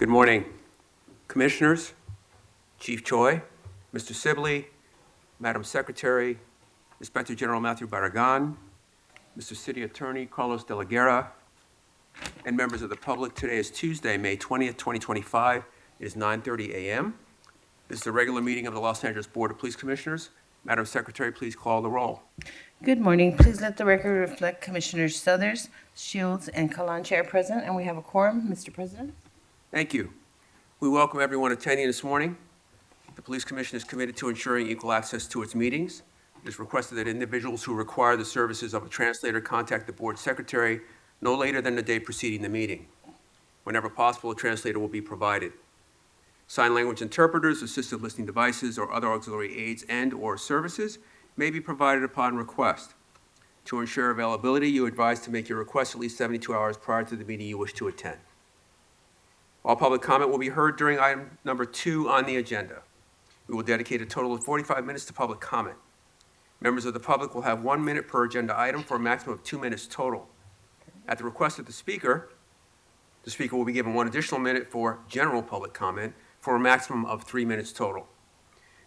Good morning, Commissioners, Chief Choi, Mr. Sibley, Madam Secretary, Inspector General Matthew Barragan, Mr. City Attorney Carlos De La Guerra, and members of the public. Today is Tuesday, May 20th, 2025. It is 9:30 a.m. This is a regular meeting of the Los Angeles Board of Police Commissioners. Madam Secretary, please call the roll. Good morning. Please let the record reflect Commissioners Suthers, Shields, and Kalanche are present, and we have a quorum. Mr. President? Thank you. We welcome everyone attending this morning. The Police Commission is committed to ensuring equal access to its meetings. It is requested that individuals who require the services of a translator contact the Board Secretary no later than the day preceding the meeting. Whenever possible, a translator will be provided. Sign language interpreters, assistive listening devices, or other auxiliary aids and/or services may be provided upon request. To ensure availability, you are advised to make your request at least 72 hours prior to the meeting you wish to attend. All public comment will be heard during item number 2 on the agenda. We will dedicate a total of 45 minutes to public comment. Members of the public will have 1 minute per agenda item for a maximum of 2 minutes total. At the request of the speaker will be given 1 additional minute for general public comment for a maximum of 3 minutes total.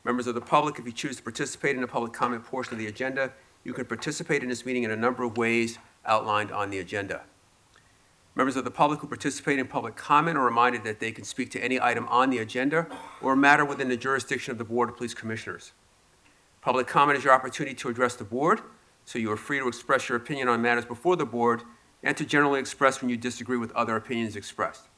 Members of the public, if you choose to participate in the public comment portion of the agenda, you can participate in this meeting in a number of ways outlined on the agenda. Members of the public who participate in public comment are reminded that they can speak to any item on the agenda or a matter within the jurisdiction of the Board of Police Commissioners. Public comment is your opportunity to address the Board, so you are free to express your opinion on matters before the Board and to generally express when you disagree with other opinions expressed.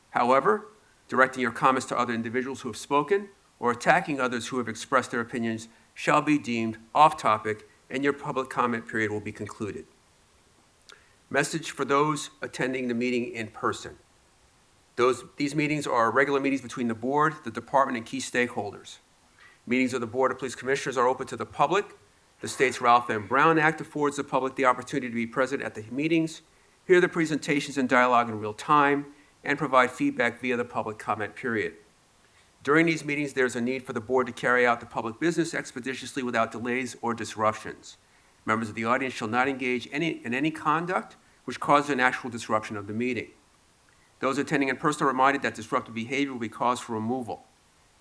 However, directing your comments to other individuals who have spoken or attacking others who have expressed their opinions shall be deemed off-topic, and your public comment period will be concluded. Message for those attending the meeting in person. These meetings are regular meetings between the Board, the Department, and key stakeholders. Meetings of the Board of Police Commissioners are open to the public. The state's Ralph M. Brown Act affords the public the opportunity to be present at the meetings, hear the presentations and dialogue in real time, and provide feedback via the public comment period. During these meetings, there's a need for the Board to carry out the public business expeditiously without delays or disruptions. Members of the audience shall not engage in any conduct which causes an actual disruption of the meeting. Those attending in person are reminded that disruptive behavior will be cause for removal.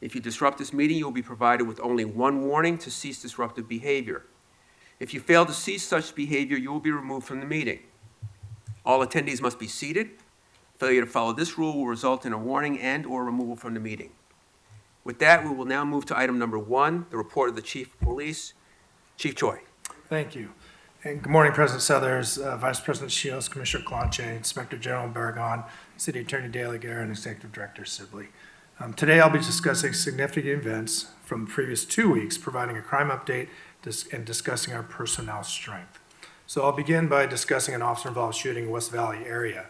If you disrupt this meeting, you will be provided with only 1 warning to cease disruptive behavior. If you fail to cease such behavior, you will be removed from the meeting. All attendees must be seated. Failure to follow this rule will result in a warning and/or removal from the meeting. With that, we will now move to item number 1, the report of the Chief of Police. Chief Choi. Thank you. And good morning, President Suthers, Vice President Shields, Commissioner Kalanche, Inspector General Barragan, City Attorney De La Guerra, and Executive Director Sibley. Today, I'll be discussing significant events from the previous 2 weeks, providing a crime update and discussing our personnel strength. So I'll begin by discussing an officer-involved shooting in West Valley area.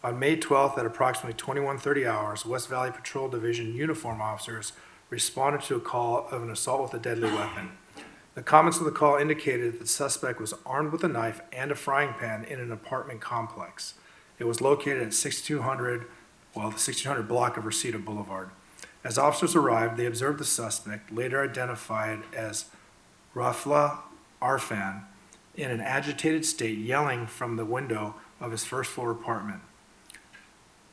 On May 12th at approximately 21:30 hours, West Valley Patrol Division uniform officers responded to a call of an assault with a deadly weapon. The comments of the call indicated that the suspect was armed with a knife and a frying pan in an apartment complex. It was located at the 1600 block of Reseda Boulevard. As officers arrived, they observed the suspect, later identified as Rafla Arfan, in an agitated state, yelling from the window of his first-floor apartment.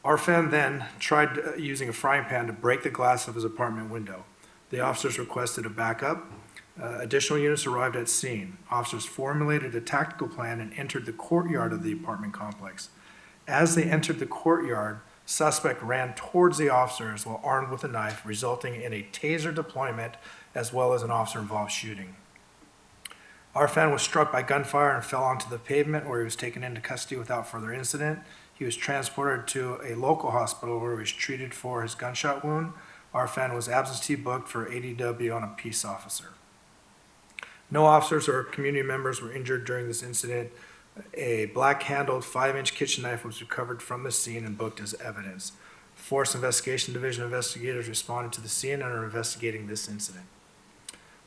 Arfan then tried using a frying pan to break the glass of his apartment window. The officers requested a backup. Additional units arrived at scene. Officers formulated a tactical plan and entered the courtyard of the apartment complex. As they entered the courtyard, suspect ran towards the officers while armed with a knife, resulting in a taser deployment as well as an officer-involved shooting. Arfan was struck by gunfire and fell onto the pavement, where he was taken into custody without further incident. He was transported to a local hospital where he was treated for his gunshot wound. Arfan was absentee booked for ADW on a peace officer. No officers or community members were injured during this incident. A black-handled 5-inch kitchen knife was recovered from the scene and booked as evidence. Force Investigation Division investigators responded to the scene and are investigating this incident.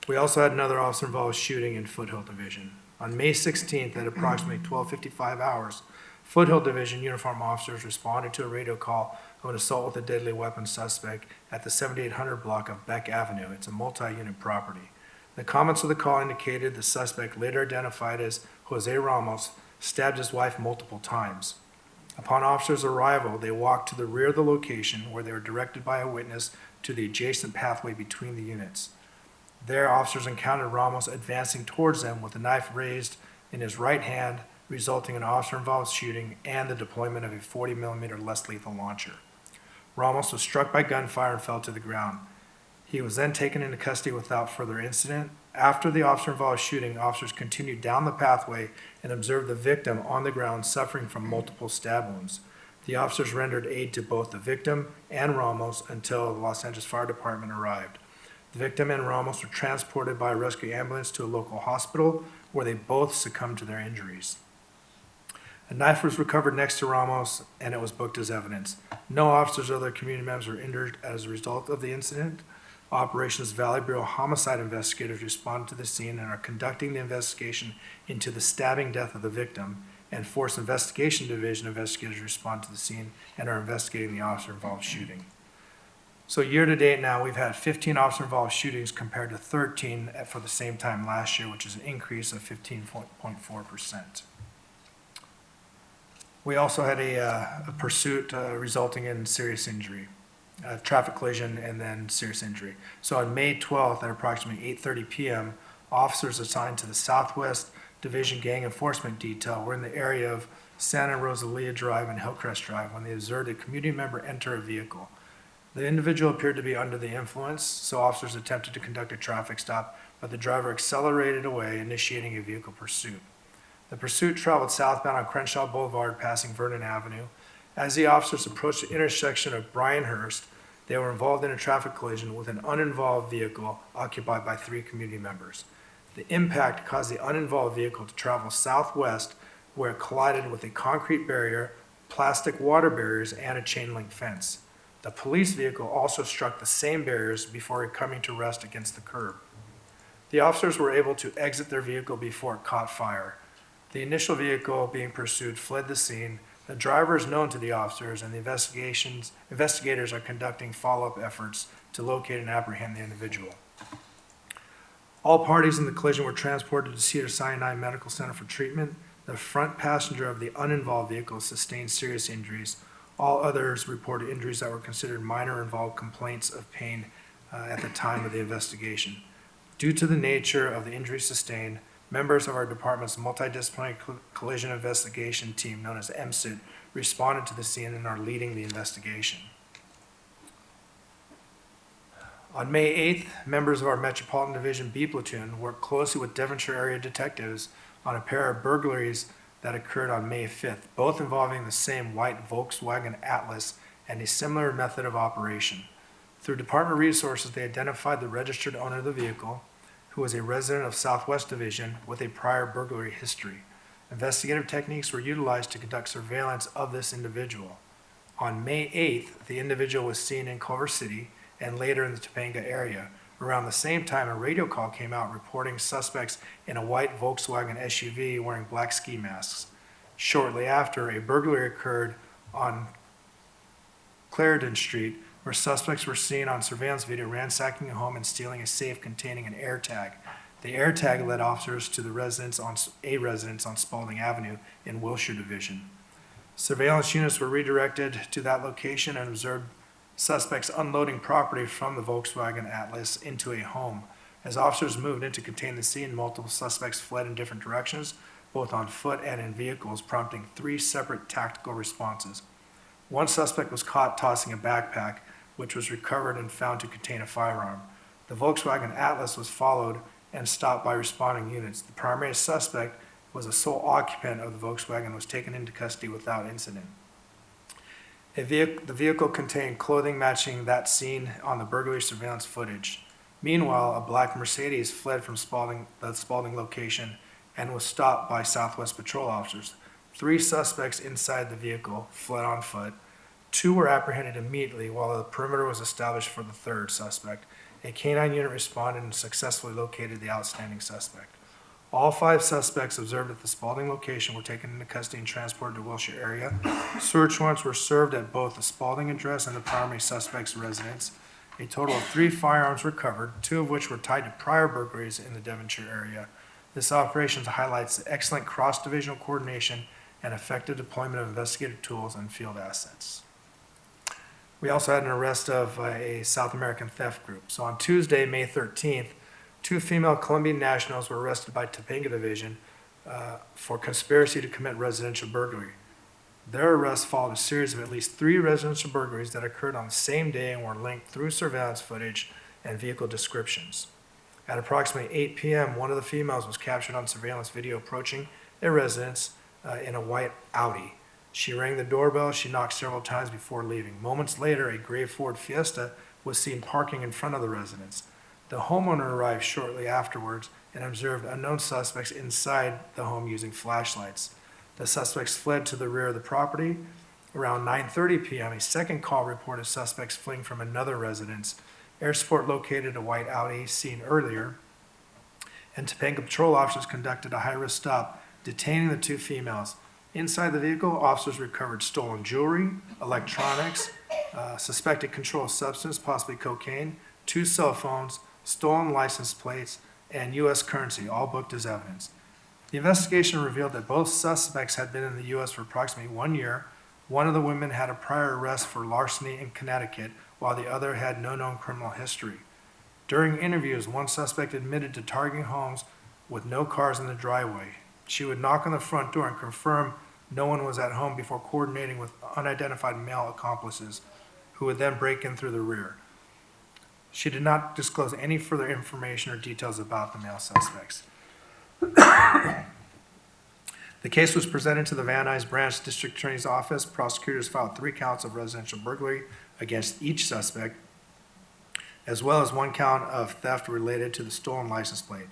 We also had another officer-involved shooting in Foothill Division. On May 16th at approximately 12:55 hours, Foothill Division uniform officers responded to a radio call of an assault with a deadly weapon suspect at the 7800 block of Beck Avenue. It's a multi-unit property. The comments of the call indicated the suspect, later identified as Jose Ramos, stabbed his wife multiple times. Upon officers' arrival, they walked to the rear of the location where they were directed by a witness to the adjacent pathway between the units. There, officers encountered Ramos advancing towards them with a knife raised in his right hand, resulting in officer-involved shooting and the deployment of a 40-millimeter less lethal launcher. Ramos was struck by gunfire and fell to the ground. He was then taken into custody without further incident. After the officer-involved shooting, officers continued down the pathway and observed the victim on the ground suffering from multiple stab wounds. The officers rendered aid to both the victim and Ramos until the Los Angeles Fire Department arrived. The victim and Ramos were transported by a rescue ambulance to a local hospital where they both succumbed to their injuries. A knife was recovered next to Ramos and it was booked as evidence. No officers or other community members were injured as a result of the incident. Operations Valley Bureau homicide investigators responded to the scene and are conducting the investigation into the stabbing death of the victim, and Force Investigation Division investigators respond to the scene and are investigating the officer-involved shooting. So year to date now, we've had 15 officer-involved shootings compared to 13 for the same time last year, which is an increase of 15.4%. We also had a pursuit resulting in serious injury. Traffic collision and then serious injury. So on May 12th at approximately 8:30 p.m., officers assigned to the Southwest Division Gang Enforcement Detail were in the area of Santa Rosalia Drive and Hillcrest Drive when they observed a community member enter a vehicle. The individual appeared to be under the influence, so officers attempted to conduct a traffic stop, but the driver accelerated away, initiating a vehicle pursuit. The pursuit traveled southbound on Crenshaw Boulevard, passing Vernon Avenue. As the officers approached the intersection of Bryanhurst, they were involved in a traffic collision with an uninvolved vehicle occupied by 3 community members. The impact caused the uninvolved vehicle to travel southwest, where it collided with a concrete barrier, plastic water barriers, and a chain link fence. The police vehicle also struck the same barriers before coming to rest against the curb. The officers were able to exit their vehicle before it caught fire. The initial vehicle being pursued fled the scene. The driver is known to the officers, and the investigators are conducting follow-up efforts to locate and apprehend the individual. All parties in the collision were transported to Cedars-Sinai Medical Center for treatment. The front passenger of the uninvolved vehicle sustained serious injuries. All others reported injuries that were considered minor or involved complaints of pain at the time of the investigation. Due to the nature of the injuries sustained, members of our department's multidisciplinary collision investigation team, known as MCIT, responded to the scene and are leading the investigation. On May 8th, members of our Metropolitan Division B platoon worked closely with Devonshire area detectives on a pair of burglaries that occurred on May 5th, both involving the same white Volkswagen Atlas and a similar method of operation. Through department resources, they identified the registered owner of the vehicle, who was a resident of Southwest Division with a prior burglary history. Investigative techniques were utilized to conduct surveillance of this individual. On May 8th, the individual was seen in Culver City and later in the Topanga area. Around the same time, a radio call came out reporting suspects in a white Volkswagen SUV wearing black ski masks. Shortly after, a burglary occurred on Clarendon Street, where suspects were seen on surveillance video ransacking a home and stealing a safe containing an AirTag. The AirTag led officers to the residence on Spalding Avenue in Wilshire Division. Surveillance units were redirected to that location and observed suspects unloading property from the Volkswagen Atlas into a home. As officers moved in to contain the scene, multiple suspects fled in different directions, both on foot and in vehicles, prompting 3 separate tactical responses. One suspect was caught tossing a backpack, which was recovered and found to contain a firearm. The Volkswagen Atlas was followed and stopped by responding units. The primary suspect was a sole occupant of the Volkswagen and was taken into custody without incident. The vehicle contained clothing matching that seen on the burglary surveillance footage. Meanwhile, a black Mercedes fled from the Spalding location and was stopped by Southwest patrol officers. 3 suspects inside the vehicle fled on foot. 2 were apprehended immediately while a perimeter was established for the 3rd suspect. A canine unit responded and successfully located the outstanding suspect. All 5 suspects observed at the Spalding location were taken into custody and transported to Wilshire area. Search warrants were served at both the Spalding address and the primary suspect's residence. A total of 3 firearms were recovered, 2 of which were tied to prior burglaries in the Devonshire area. This operation highlights the excellent cross-divisional coordination and effective deployment of investigative tools and field assets. We also had an arrest of a South American theft group. So on Tuesday, May 13th, 2 female Colombian nationals were arrested by Topanga Division for conspiracy to commit residential burglary. Their arrest followed a series of at least 3 residential burglaries that occurred on the same day and were linked through surveillance footage and vehicle descriptions. At approximately 8 p.m., one of the females was captured on surveillance video approaching a residence in a white Audi. She rang the doorbell. She knocked several times before leaving. Moments later, a gray Ford Fiesta was seen parking in front of the residence. The homeowner arrived shortly afterwards and observed unknown suspects inside the home using flashlights. The suspects fled to the rear of the property. Around 9:30 p.m., a second call reported suspects fleeing from another residence. Air Support located a white Audi seen earlier, and Topanga patrol officers conducted a high-risk stop, detaining the 2 females. Inside the vehicle, officers recovered stolen jewelry, electronics, suspected controlled substance, possibly cocaine, 2 cell phones, stolen license plates, and U.S. currency, all booked as evidence. The investigation revealed that both suspects had been in the U.S. for approximately 1 year. One of the women had a prior arrest for larceny in Connecticut, while the other had no known criminal history. During interviews, one suspect admitted to targeting homes with no cars in the driveway. She would knock on the front door and confirm no one was at home before coordinating with unidentified male accomplices, who would then break in through the rear. She did not disclose any further information or details about the male suspects. The case was presented to the Van Nuys Branch District Attorney's Office. Prosecutors filed 3 counts of residential burglary against each suspect, as well as 1 count of theft related to the stolen license plate.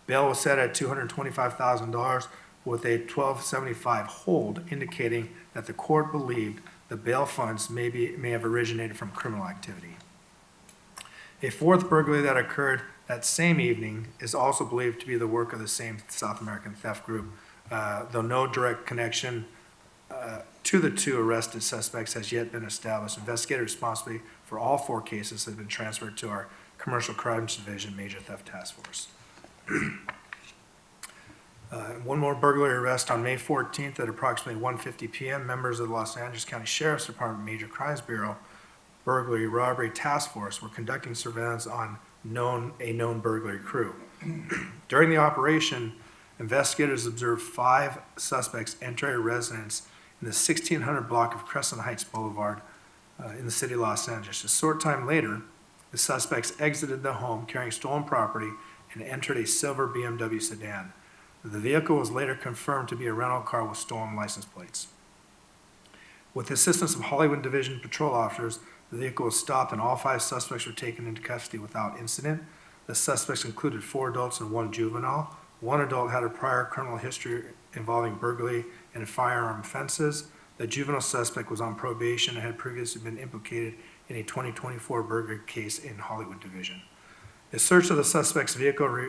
Bail was set at $225,000 with a $1,275 hold, indicating that the court believed the bail funds may have originated from criminal activity. A 4th burglary that occurred that same evening is also believed to be the work of the same South American theft group, though no direct connection to the 2 arrested suspects has yet been established. Investigators responsible for all 4 cases have been transferred to our Commercial Crimes Division Major Theft Task Force. One more burglary arrest on May 14th at approximately 1:50 p.m. Members of the Los Angeles County Sheriff's Department Major Crimes Bureau Burglary Robbery Task Force were conducting surveillance on a known burglary crew. During the operation, investigators observed 5 suspects enter a residence in the 1600 block of Crescent Heights Boulevard in the city of Los Angeles. A short time later, the suspects exited the home carrying stolen property and entered a silver BMW sedan. The vehicle was later confirmed to be a rental car with stolen license plates. With the assistance of Hollywood Division patrol officers, the vehicle was stopped and all 5 suspects were taken into custody without incident. The suspects included 4 adults and 1 juvenile. 1 adult had a prior criminal history involving burglary and firearm offenses. The juvenile suspect was on probation and had previously been implicated in a 2024 burglary case in Hollywood Division. A search of the suspect's vehicle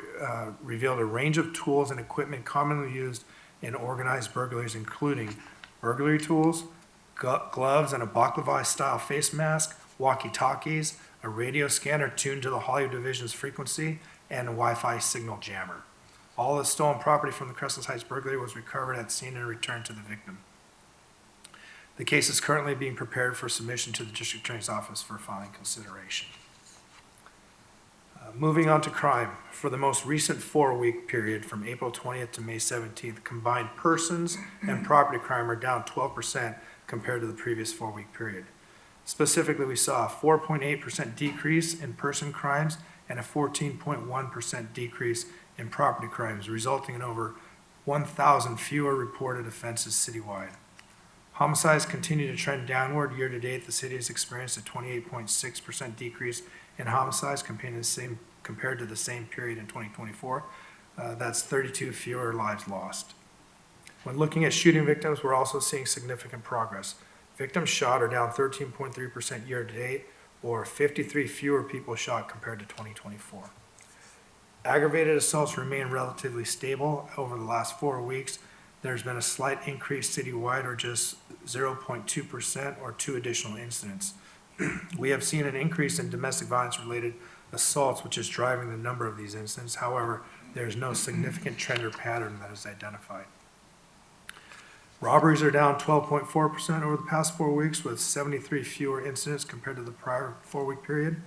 revealed a range of tools and equipment commonly used in organized burglaries, including burglary tools, gloves and a baklava-style face mask, walkie-talkies, a radio scanner tuned to the Hollywood Division's frequency, and a Wi-Fi signal jammer. All the stolen property from the Crescent Heights burglary was recovered at scene and returned to the victim. The case is currently being prepared for submission to the District Attorney's Office for filing consideration. Moving on to crime. For the most recent 4-week period from April 20th to May 17th, combined persons and property crime are down 12% compared to the previous 4-week period. Specifically, we saw a 4.8% decrease in person crimes and a 14.1% decrease in property crimes, resulting in over 1,000 fewer reported offenses citywide. Homicides continue to trend downward. Year to date, the city has experienced a 28.6% decrease in homicides compared to the same period in 2024. That's 32 fewer lives lost. When looking at shooting victims, we're also seeing significant progress. Victims shot are down 13.3% year to date, or 53 fewer people shot compared to 2024. Aggravated assaults remain relatively stable over the last 4 weeks. There's been a slight increase citywide, or just 0.2%, or 2 additional incidents. We have seen an increase in domestic violence-related assaults, which is driving the number of these incidents. However, there is no significant trend or pattern that is identified. Robberies are down 12.4% over the past 4 weeks, with 73 fewer incidents compared to the prior 4-week period.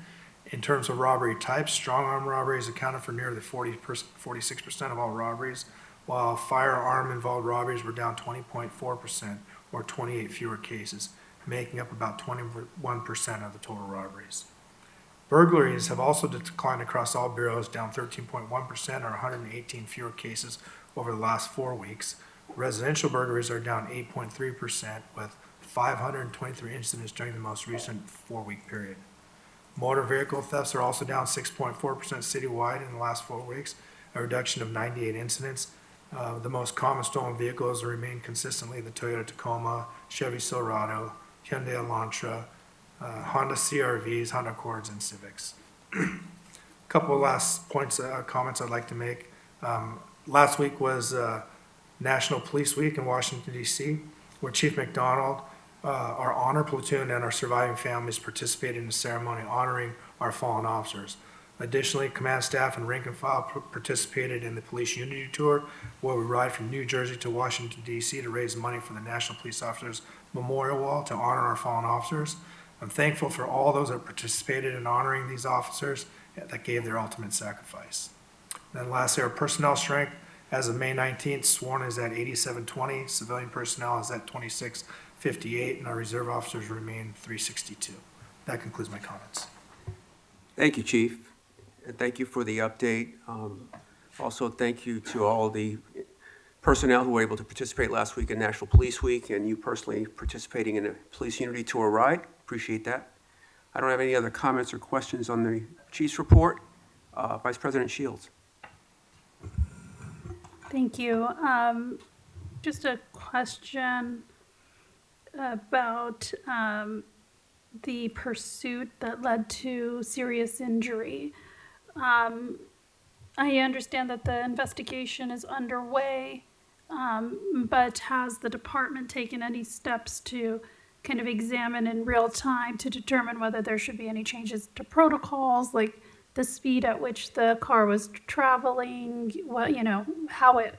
In terms of robbery types, strong arm robberies accounted for nearly 46% of all robberies, while firearm-involved robberies were down 20.4%, or 28 fewer cases, making up about 21% of the total robberies. Burglaries have also declined across all bureaus, down 13.1%, or 118 fewer cases over the last 4 weeks. Residential burglaries are down 8.3%, with 523 incidents during the most recent 4-week period. Motor vehicle thefts are also down 6.4% citywide in the last 4 weeks, a reduction of 98 incidents. The most common stolen vehicles remain consistently the Toyota Tacoma, Chevy Silverado, Hyundai Elantra, Honda CR-Vs, Honda Accords, and Civics. Couple of last points, comments I'd like to make. Last week was National Police Week in Washington, D.C., where Chief McDonald, our honor platoon, and our surviving families participated in a ceremony honoring our fallen officers. Additionally, command staff and rank and file participated in the Police Unity Tour, where we ride from New Jersey to Washington, D.C. to raise money for the National Police Officers Memorial Wall to honor our fallen officers. I'm thankful for all those that participated in honoring these officers that gave their ultimate sacrifice. Then lastly, our personnel strength as of May 19th, sworn is at 8720, civilian personnel is at 2658, and our reserve officers remain 362. That concludes my comments. Thank you, Chief, and thank you for the update. Also, thank you to all the personnel who were able to participate last week in National Police Week, and you personally participating in a Police Unity Tour ride. Appreciate that. I don't have any other comments or questions on the Chief's report. Vice President Shields. Thank you. Just a question about the pursuit that led to serious injury. I understand that the investigation is underway, but has the department taken any steps to kind of examine in real time to determine whether there should be any changes to protocols, like the speed at which the car was traveling, what, how it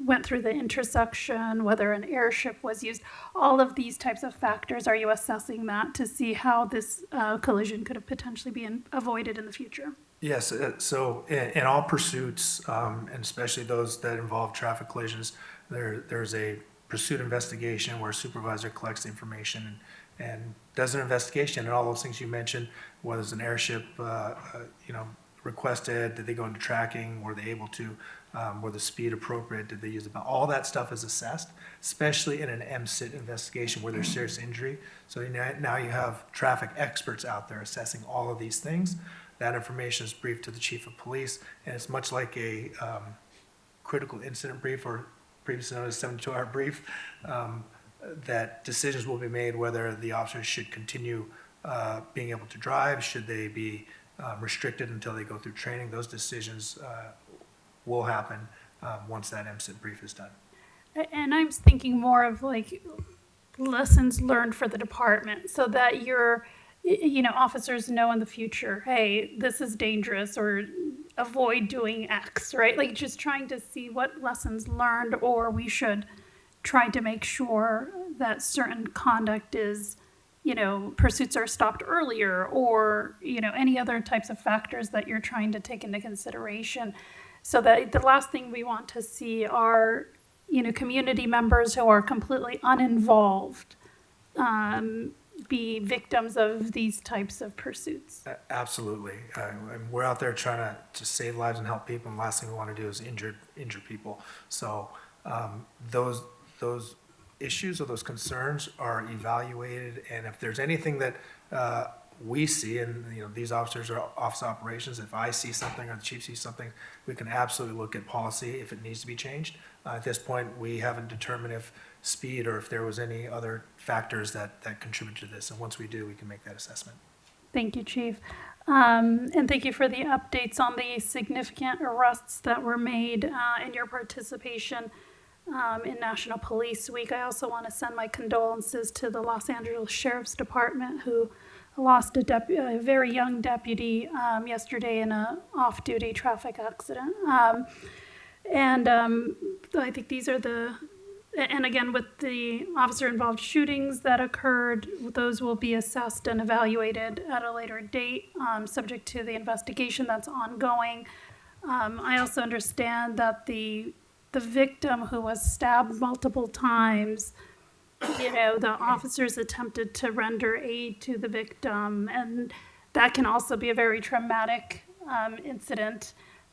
went through the intersection, whether an airship was used, all of these types of factors? Are you assessing that to see how this collision could have potentially been avoided in the future? Yes, so in all pursuits, and especially those that involve traffic collisions, there's a pursuit investigation where a supervisor collects the information and does an investigation, and all those things you mentioned, was an airship, requested, did they go into tracking, were they able to, were the speed appropriate, did they use it? All that stuff is assessed, especially in an MSIT investigation where there's serious injury. So now you have traffic experts out there assessing all of these things. That information is briefed to the chief of police, and it's much like a critical incident brief, or previously known as 72-hour brief, that decisions will be made whether the officers should continue being able to drive, should they be restricted until they go through training. Those decisions will happen once that MSIT brief is done. And I'm thinking more of like lessons learned for the department, so that officers know in the future, hey, this is dangerous, or avoid doing X, right? Like just trying to see what lessons learned, or we should try to make sure that certain conduct is, pursuits are stopped earlier, or, any other types of factors that you're trying to take into consideration. So that the last thing we want to see are, community members who are completely uninvolved be victims of these types of pursuits. Absolutely. We're out there trying to save lives and help people, and the last thing we want to do is injure people. So those issues or those concerns are evaluated, and if there's anything that we see, and these officers are office operations, if I see something or the chief sees something, we can absolutely look at policy if it needs to be changed. At this point, we haven't determined if speed or if there was any other factors that contribute to this, and once we do, we can make that assessment. Thank you, Chief. And thank you for the updates on the significant arrests that were made in your participation in National Police Week. I also want to send my condolences to the Los Angeles Sheriff's Department, who lost a very young deputy yesterday in an off-duty traffic accident. I think these are And again, with the officer-involved shootings that occurred, those will be assessed and evaluated at a later date, subject to the investigation that's ongoing. I also understand that the victim who was stabbed multiple times, the officers attempted to render aid to the victim, and that can also be a very traumatic incident.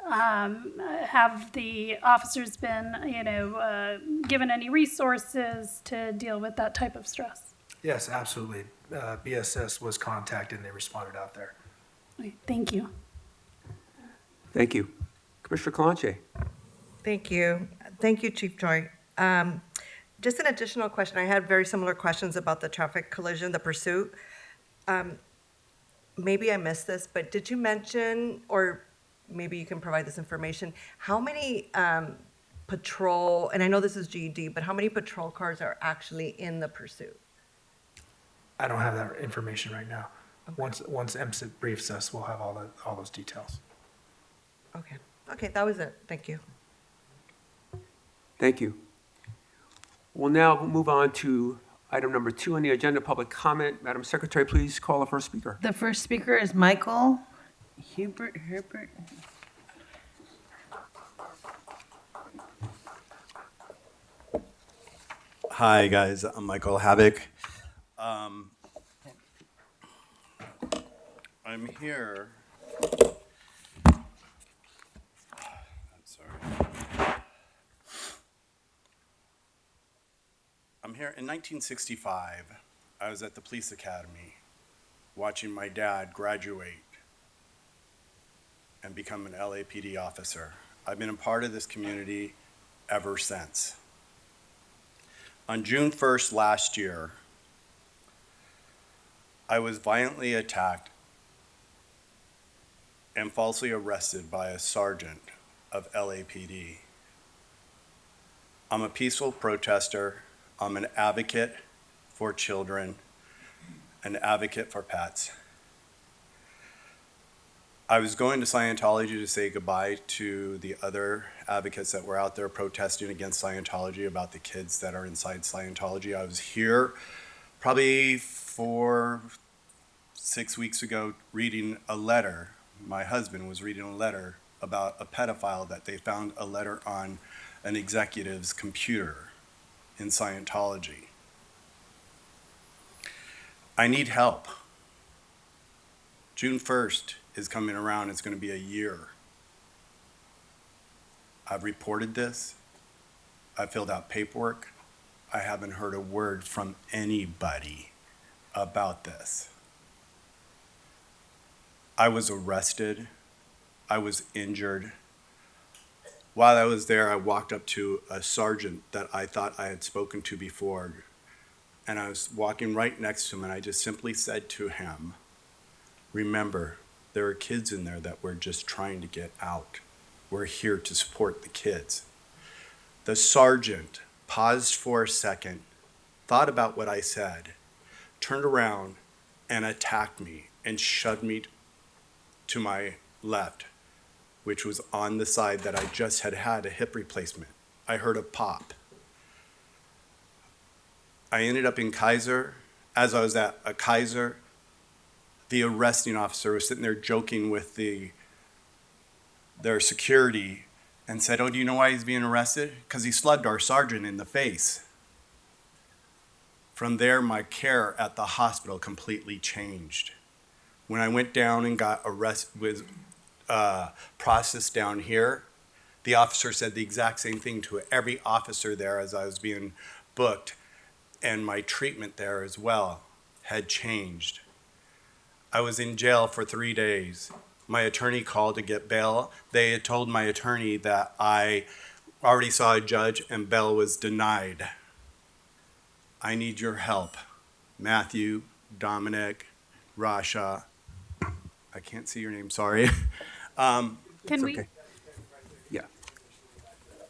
Have the officers been, given any resources to deal with that type of stress? Yes, absolutely. BSS was contacted and they responded out there. Okay, thank you. Thank you. Commissioner Kalanche. Thank you. Thank you, Chief Joy. Just an additional question. I had very similar questions about the traffic collision, the pursuit. Maybe I missed this, but did you mention, or maybe you can provide this information, how many patrol, and I know this is GED, but how many patrol cars are actually in the pursuit? I don't have that information right now. Once MSIP briefs us, we'll have all those details. Okay, that was it. Thank you. Thank you. We'll now move on to item number 2 on the agenda, public comment. Madam Secretary, please call the first speaker. The first speaker is Michael Herbert. Hi, guys. I'm Michael Havoc. I'm here. I'm sorry. I'm here in 1965. I was at the police academy watching my dad graduate and become an LAPD officer. I've been a part of this community ever since. On June 1st last year, I was violently attacked and falsely arrested by a sergeant of LAPD. I'm a peaceful protester. I'm an advocate for children, an advocate for pets. I was going to Scientology to say goodbye to the other advocates that were out there protesting against Scientology, about the kids that are inside Scientology. I was here probably 6 weeks ago reading a letter. My husband was reading a letter about a pedophile that they found a letter on an executive's computer in Scientology. I need help. June 1st is coming around. It's going to be a year. I've reported this. I filled out paperwork. I haven't heard a word from anybody about this. I was arrested. I was injured. While I was there, I walked up to a sergeant that I thought I had spoken to before, and I was walking right next to him, and I just simply said to him, "Remember, there are kids in there that we're just trying to get out. We're here to support the kids." The sergeant paused for a second, thought about what I said, turned around and attacked me and shoved me to my left, which was on the side that I just had a hip replacement. I heard a pop. I ended up in Kaiser. As I was at a Kaiser, the arresting officer was sitting there joking with their security and said, "Oh, do you know why he's being arrested? Because he slugged our sergeant in the face." From there, my care at the hospital completely changed. When I went down and got processed down here, the officer said the exact same thing to every officer there as I was being booked, and my treatment there as well had changed. I was in jail for 3 days. My attorney called to get bail. They had told my attorney that I already saw a judge and bail was denied. I need your help. Matthew, Dominic, Rasha. I can't see your name, sorry. Can It's we, okay. Yeah,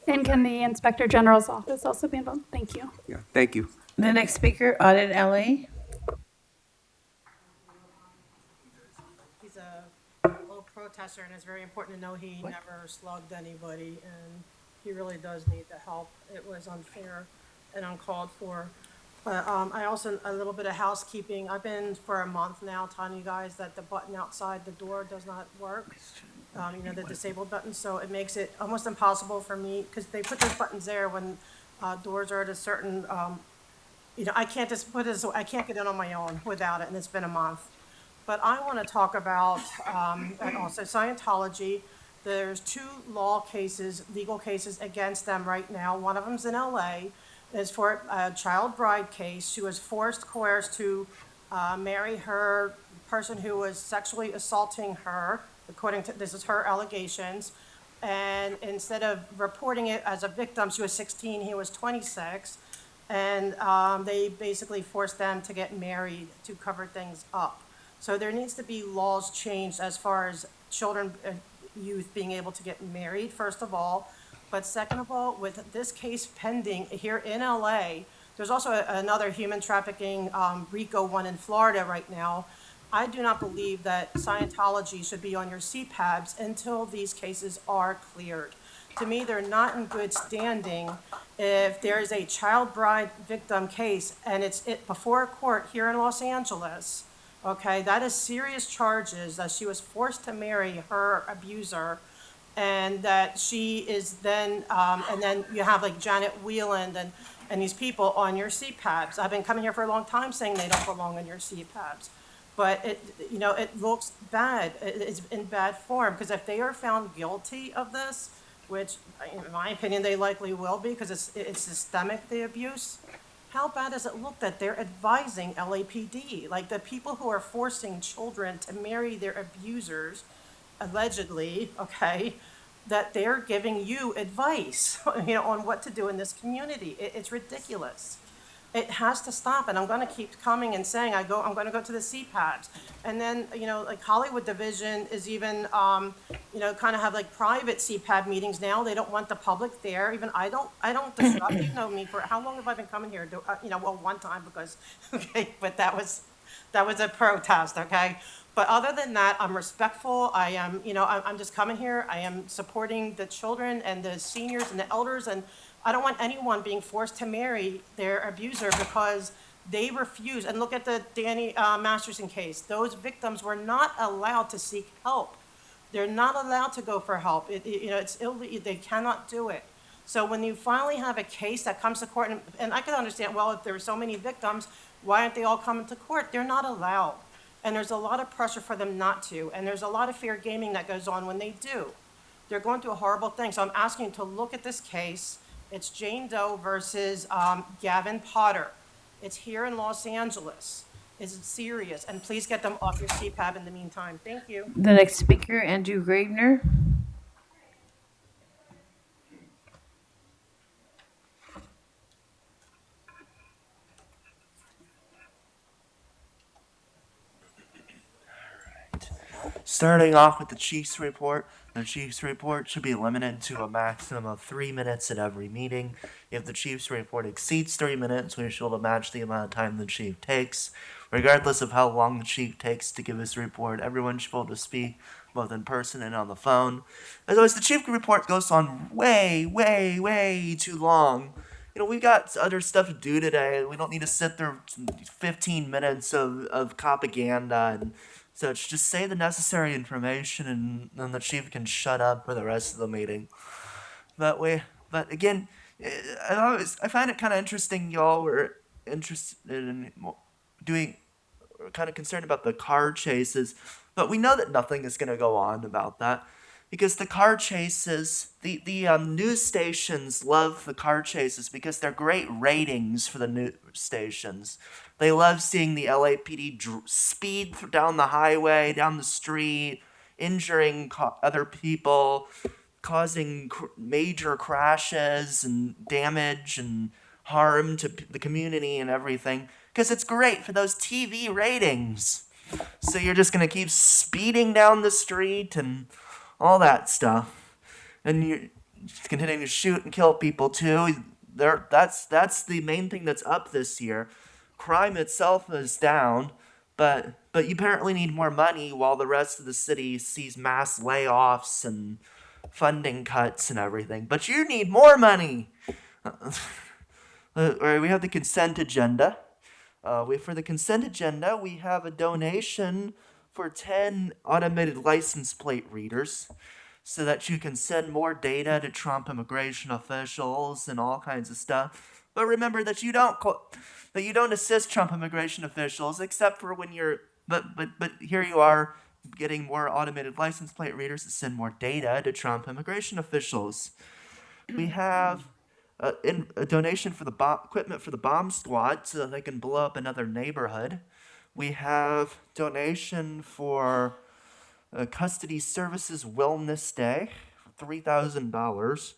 and can the Inspector General's office also be involved? Thank you. yeah, thank you. The next speaker, Audit LA. He's a low protester, and it's very important to know he never slugged anybody, and he really does need the help. It was unfair and uncalled for. But I also, a little bit of housekeeping. I've been for a month now telling you guys that the button outside the door does not work. The disabled button, so it makes it almost impossible for me, because they put those buttons there when doors are at a certain, I can't just put it, so I can't get in on my own without it, and it's been a month. But I want to talk about, and also Scientology. There's 2 legal cases against them right now. One of them's in LA. It's for a child bride case. She was coerced to marry her person who was sexually assaulting her, according to, this is her allegations. And instead of reporting it as a victim, she was 16, he was 26. And they basically forced them to get married to cover things up. So there needs to be laws changed as far as children, youth being able to get married, first of all. But second of all, with this case pending here in LA, there's also another human trafficking RICO one in Florida right now. I do not believe that Scientology should be on your CPABs until these cases are cleared. To me, they're not in good standing if there is a child bride victim case and it's before a court here in Los Angeles. Okay, that is serious charges that she was forced to marry her abuser, and that she is then, and then you have like Janet Wieland and these people on your CPABs. I've been coming here for a long time saying they don't belong on your CPABs. But it looks bad. It's in bad form, because if they are found guilty of this, which in my opinion they likely will be, because it's systemic, the abuse. How bad does it look that they're advising LAPD? Like, the people who are forcing children to marry their abusers, allegedly, okay, that they're giving you advice, on what to do in this community. It's ridiculous. It has to stop, and I'm going to keep coming and saying I'm going to go to the CPABs, and then like Hollywood Division is even kind of have like private CPAB meetings now. They don't want the public there. Even I don't disrupt. You know me, for how long have I been coming here? Well, one time, because okay, but that was a protest, okay. But other than that, I'm respectful. I am, I'm just coming here. I am supporting the children and the seniors and the elders, and I don't want anyone being forced to marry their abuser because they refuse. And look at the Danny Masterson case. Those victims were not allowed to seek help. They're not allowed to go for help. It's illegal. They cannot do it. So when you finally have a case that comes to court, and I can understand, well, if there are so many victims, why aren't they all coming to court? They're not allowed. And there's a lot of pressure for them not to. And there's a lot of fair gaming that goes on when they do. They're going through a horrible thing. So I'm asking you to look at this case. It's Jane Doe versus Gavin Potter. It's here in Los Angeles. It's serious. And please get them off your CPAB in the meantime. Thank you. The next speaker, Andrew Gravener. Starting off with the Chiefs report. The Chiefs report should be limited to a maximum of 3 minutes at every meeting. If the Chiefs report exceeds 3 minutes, we shall match the amount of time the Chief takes. Regardless of how long the Chief takes to give his report, everyone should be able to speak both in person and on the phone. Otherwise, the Chief report goes on way too long. We've got other stuff to do today. We don't need to sit there 15 minutes of propaganda and such. Just say the necessary information, and then the Chief can shut up for the rest of the meeting. But again, I find it kind of interesting y'all were interested in kind of concerned about the car chases, but we know that nothing is going to go on about that. Because the car chases, the news stations love the car chases because they're great ratings for the news stations. They love seeing the LAPD speed down the highway, down the street, injuring other people, causing major crashes and damage and harm to the community and everything. Because it's great for those TV ratings. So you're just going to keep speeding down the street and all that stuff, and you're continuing to shoot and kill people too. That's the main thing that's up this year. Crime itself is down, but you apparently need more money while the rest of the city sees mass layoffs and funding cuts and everything. But you need more money. we have the consent agenda. For the consent agenda, we have a donation for 10 automated license plate readers so that you can send more data to Trump immigration officials and all kinds of stuff. But remember that you don't assist Trump immigration officials except for when you're but here you are getting more automated license plate readers to send more data to Trump immigration officials. We have a donation for the equipment for the bomb squad so that they can blow up another neighborhood. We have donation for Custody Services Wellness Day, $3,000.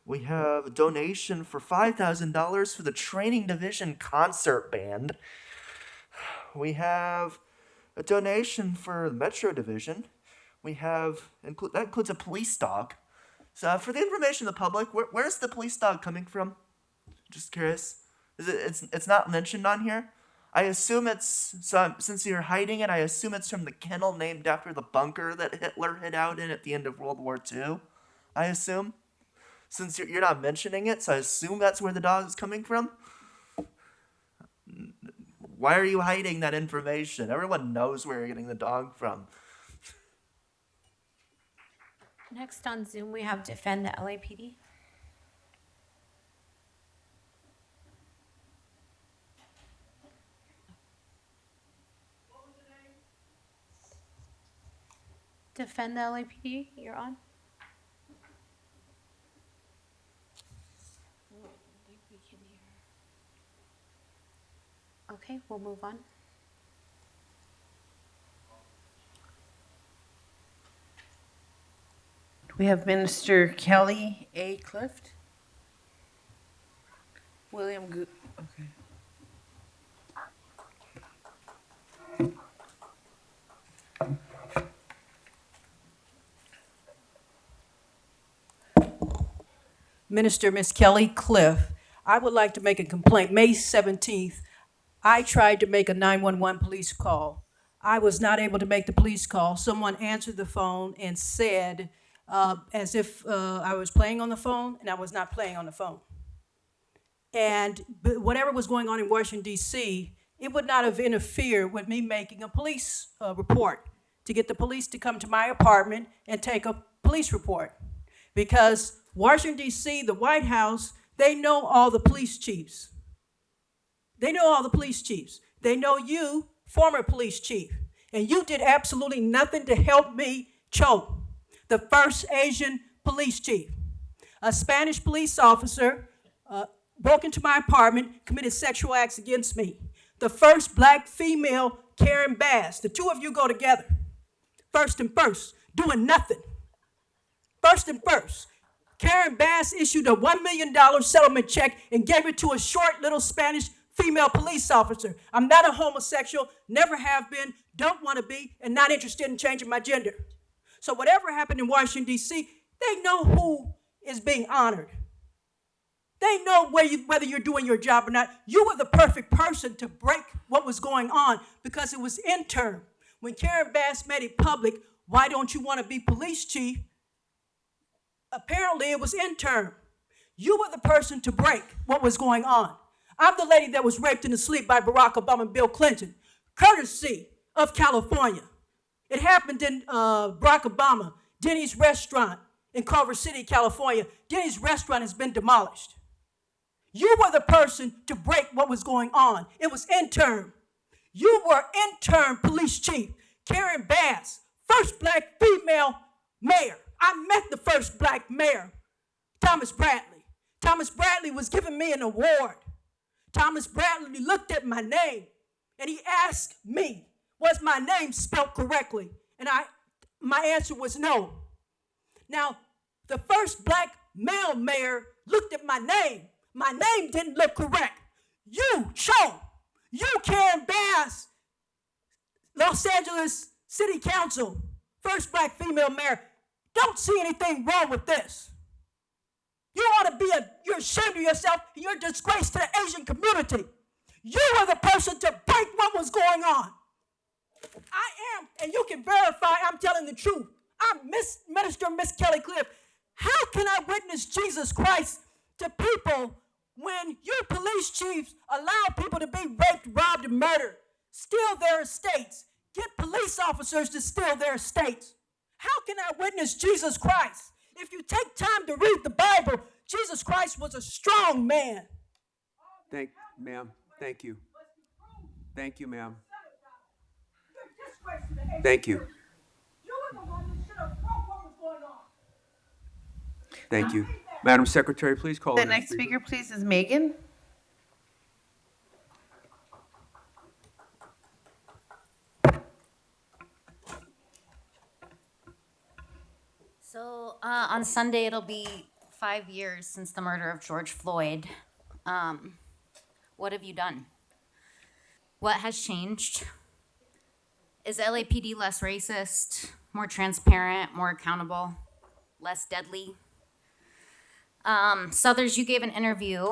We have a donation for $5,000 for the Training Division Concert Band. We have a donation for the Metro Division. We have, that includes a police dog. So for the information of the public, where's the police dog coming from? Just curious. It's not mentioned on here? I assume since you're hiding it, I assume it's from the kennel named after the bunker that Hitler hid out in at the end of World War II. I assume. Since you're not mentioning it, so I assume that's where the dog is coming from. Why are you hiding that information? Everyone knows where you're getting the dog from. Next on Zoom, we have Defend the LAPD. Defend the LAPD, you're on. I don't think we can hear. Okay, we'll move on. We have Minister Kelly A. Clift. William okay. Minister Miss Kelly Cliff, I would like to make a complaint. May 17th, I tried to make a 911 police call. I was not able to make the police call. Someone answered the phone and said, as if I was playing on the phone, and I was not playing on the phone. And whatever was going on in Washington, D.C., it would not have interfered with me making a police report to get the police to come to my apartment and take a police report. Because Washington, D.C., the White House, they know all the police chiefs. They know all the police chiefs. They know you, former police chief, and you did absolutely nothing to help me choke the first Asian police chief. A Spanish police officer broke into my apartment, committed sexual acts against me. The first black female, Karen Bass, the two of you go together. First and first, doing nothing. First and first. Karen Bass issued a $1 million settlement check and gave it to a short little Spanish female police officer. I'm not a homosexual, never have been, don't want to be, and not interested in changing my gender. So whatever happened in Washington, D.C., they know who is being honored. They know whether you're doing your job or not. You were the perfect person to break what was going on because it was interim. When Karen Bass made it public, why don't you want to be police chief? Apparently it was interim. You were the person to break what was going on. I'm the lady that was raped in the sleep by Barack Obama and Bill Clinton, courtesy of California. It happened in Barack Obama, Denny's restaurant in Culver City, California. Denny's restaurant has been demolished. You were the person to break what was going on. It was interim. You were interim police chief, Karen Bass, first black female mayor. I met the first black mayor, Thomas Bradley. Thomas Bradley was giving me an award. Thomas Bradley looked at my name and he asked me, was my name spelled correctly? And my answer was no. Now, the first black male mayor looked at my name. My name didn't look correct. You, Karen Bass, Los Angeles City Council, first black female mayor, don't see anything wrong with this. You ought to you're ashamed of yourself, and you're a disgrace to the Asian community. You were the person to break what was going on. I am, and you can verify I'm telling the truth. I'm Minister Miss Kelly Cliff. How can I witness Jesus Christ to people when you police chiefs allow people to be raped, robbed, and murdered, steal their estates, get police officers to steal their estates? How can I witness Jesus Christ? If you take time to read the Bible, Jesus Christ was a strong man. Ma'am, thank you. Thank you, ma'am. Thank you. Thank you. Madam Secretary, please call The the next speaker, please, is Megan. So on Sunday, it'll be 5 years since the murder of George Floyd. What have you done? What has changed? Is LAPD less racist, more transparent, more accountable, less deadly? Southers, you gave an interview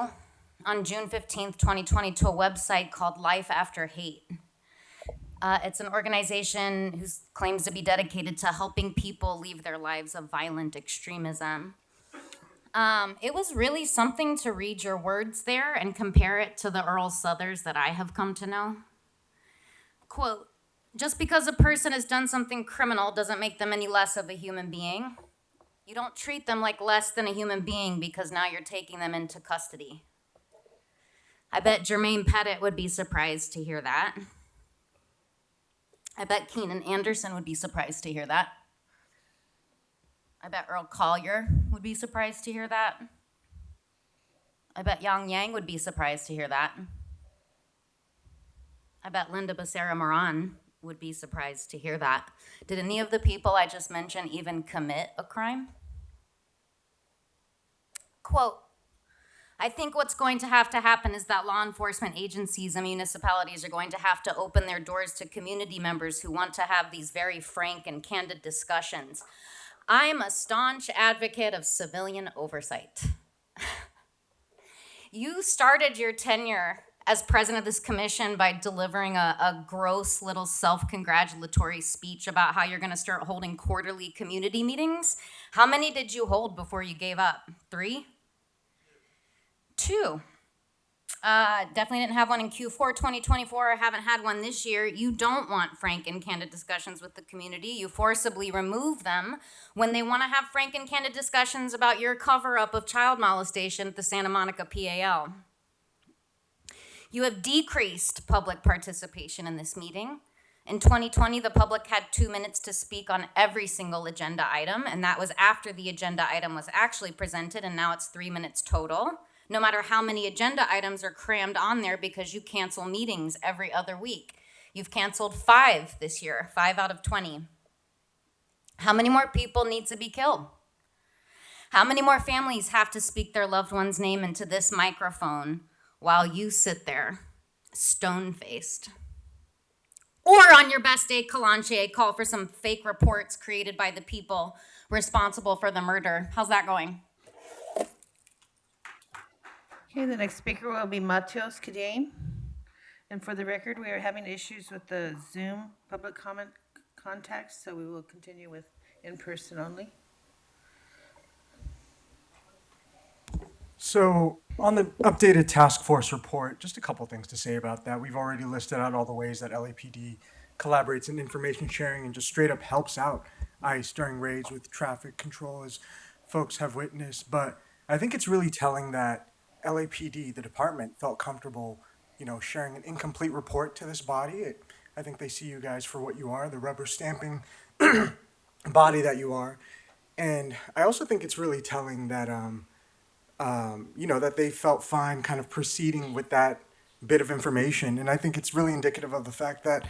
on June 15th, 2020 to a website called Life After Hate. It's an organization who claims to be dedicated to helping people leave their lives of violent extremism. It was really something to read your words there and compare it to the Earl Southers that I have come to know. Quote, just because a person has done something criminal doesn't make them any less of a human being. You don't treat them like less than a human being because now you're taking them into custody. I bet Jermaine Pettit would be surprised to hear that. I bet Keenan Anderson would be surprised to hear that. I bet Earl Collier would be surprised to hear that. I bet Yang Yang would be surprised to hear that. I bet Linda Becerra Moran would be surprised to hear that. Did any of the people I just mentioned even commit a crime? Quote, I think what's going to happen is that law enforcement agencies and municipalities are going to have to open their doors to community members who want to have these very frank and candid discussions. I'm a staunch advocate of civilian oversight. You started your tenure as president of this commission by delivering a gross little self-congratulatory speech about how you're going to start holding quarterly community meetings. How many did you hold before you gave up? 3? 2. Definitely didn't have one in Q4 2024. I haven't had one this year. You don't want frank and candid discussions with the community. You forcibly remove them when they want to have frank and candid discussions about your cover-up of child molestation at the Santa Monica PAL. You have decreased public participation in this meeting. In 2020, the public had 2 minutes to speak on every single agenda item, and that was after the agenda item was actually presented, and now it's 3 minutes total. No matter how many agenda items are crammed on there because you cancel meetings every other week. You've canceled 5 this year, 5 out of 20. How many more people need to be killed? How many more families have to speak their loved one's name into this microphone while you sit there, stone-faced? Or on your best day, Kalanche, call for some fake reports created by the people responsible for the murder. How's that going? Okay, the next speaker will be Matios Kadane. And for the record, we are having issues with the Zoom public comment contacts, so we will continue with in-person only. So on the updated task force report, just a couple things to say about that. We've already listed out all the ways that LAPD collaborates in information sharing and just straight up helps out ICE during raids with traffic control, as folks have witnessed. But I think it's really telling that LAPD, the department, felt comfortable, sharing an incomplete report to this body. I think they see you guys for what you are, the rubber stamping body that you are. And I also think it's really telling that, that they felt fine kind of proceeding with that bit of information. And I think it's really indicative of the fact that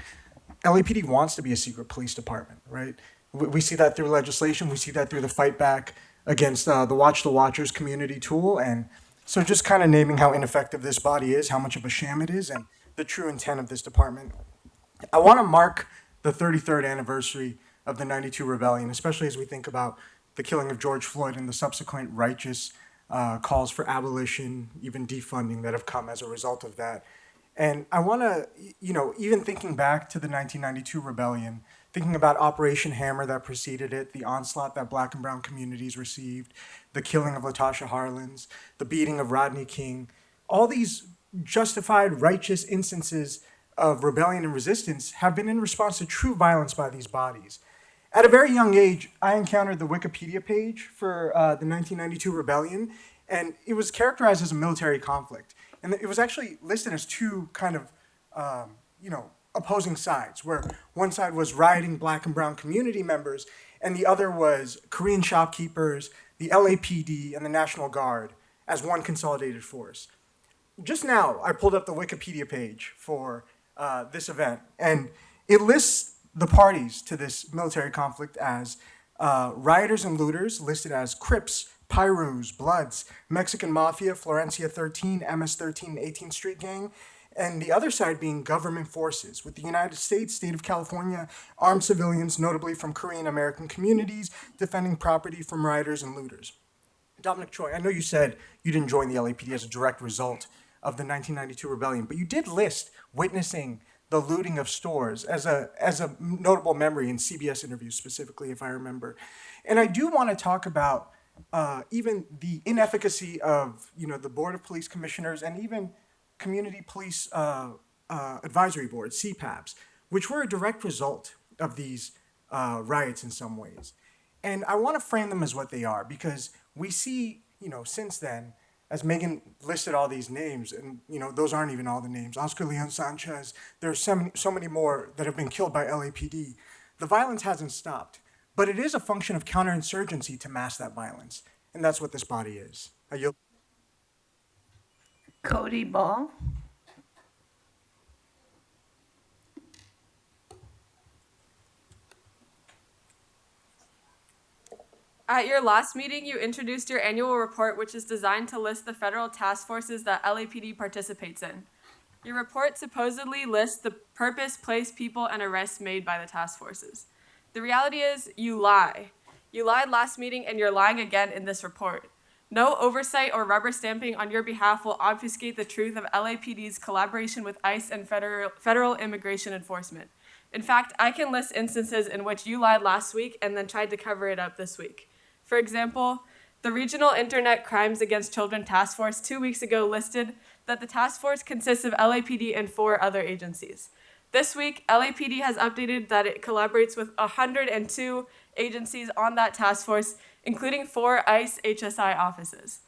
LAPD wants to be a secret police department, right? We see that through legislation. We see that through the fight back against the Watch the Watchers community tool. And so just kind of naming how ineffective this body is, how much of a sham it is, and the true intent of this department. I want to mark the 33rd anniversary of the '92 rebellion, especially as we think about the killing of George Floyd and the subsequent righteous calls for abolition, even defunding that have come as a result of that. And I want to, even thinking back to the 1992 rebellion, thinking about Operation Hammer that preceded it, the onslaught that Black and brown communities received, the killing of Latasha Harlins, the beating of Rodney King, all these justified, righteous instances of rebellion and resistance have been in response to true violence by these bodies. At a very young age, I encountered the Wikipedia page for the 1992 rebellion, and it was characterized as a military conflict. And it was actually listed as two kind of, opposing sides, where one side was rioting Black and brown community members, and the other was Korean shopkeepers, the LAPD, and the National Guard as one consolidated force. Just now, I pulled up the Wikipedia page for this event, and it lists the parties to this military conflict as rioters and looters, listed as Crips, Pyrus, Bloods, Mexican Mafia, Florencia 13, MS-13, and 18th Street Gang, and the other side being government forces, with the United States, state of California, armed civilians, notably from Korean American communities, defending property from rioters and looters. Dominic Choi, I know you said you didn't join the LAPD as a direct result of the 1992 rebellion, but you did list witnessing the looting of stores as a notable memory in CBS interviews specifically, if I remember. And I do want to talk about even the inefficacy of the Board of Police Commissioners and even Community Police Advisory Boards, CPABs, which were a direct result of these riots in some ways. And I want to frame them as what they are, because we see, since then, as Megan listed all these names, and those aren't even all the names, Oscar Leon Sanchez, there's so many more that have been killed by LAPD. The violence hasn't stopped, but it is a function of counterinsurgency to mask that violence, and that's what this body is. I yield. Cody Ball. At your last meeting, you introduced your annual report, which is designed to list the federal task forces that LAPD participates in. Your report supposedly lists the purpose, place, people, and arrests made by the task forces. The reality is, you lie. You lied last meeting, and you're lying again in this report. No oversight or rubber stamping on your behalf will obfuscate the truth of LAPD's collaboration with ICE and federal immigration enforcement. In fact, I can list instances in which you lied last week and then tried to cover it up this week. For example, the Regional Internet Crimes Against Children Task Force 2 weeks ago listed that the task force consists of LAPD and 4 other agencies. This week, LAPD has updated that it collaborates with 102 agencies on that task force, including 4 ICE HSI offices.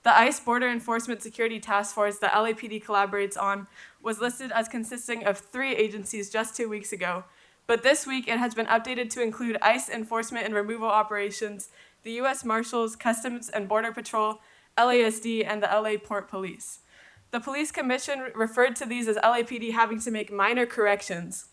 The ICE Border Enforcement Security Task Force that LAPD collaborates on was listed as consisting of 3 agencies just 2 weeks ago, but this week it has been updated to include ICE Enforcement and Removal Operations, the U.S. Marshals, Customs and Border Patrol, LASD, and the LA Port Police. The Police Commission referred to these as LAPD having to make minor corrections.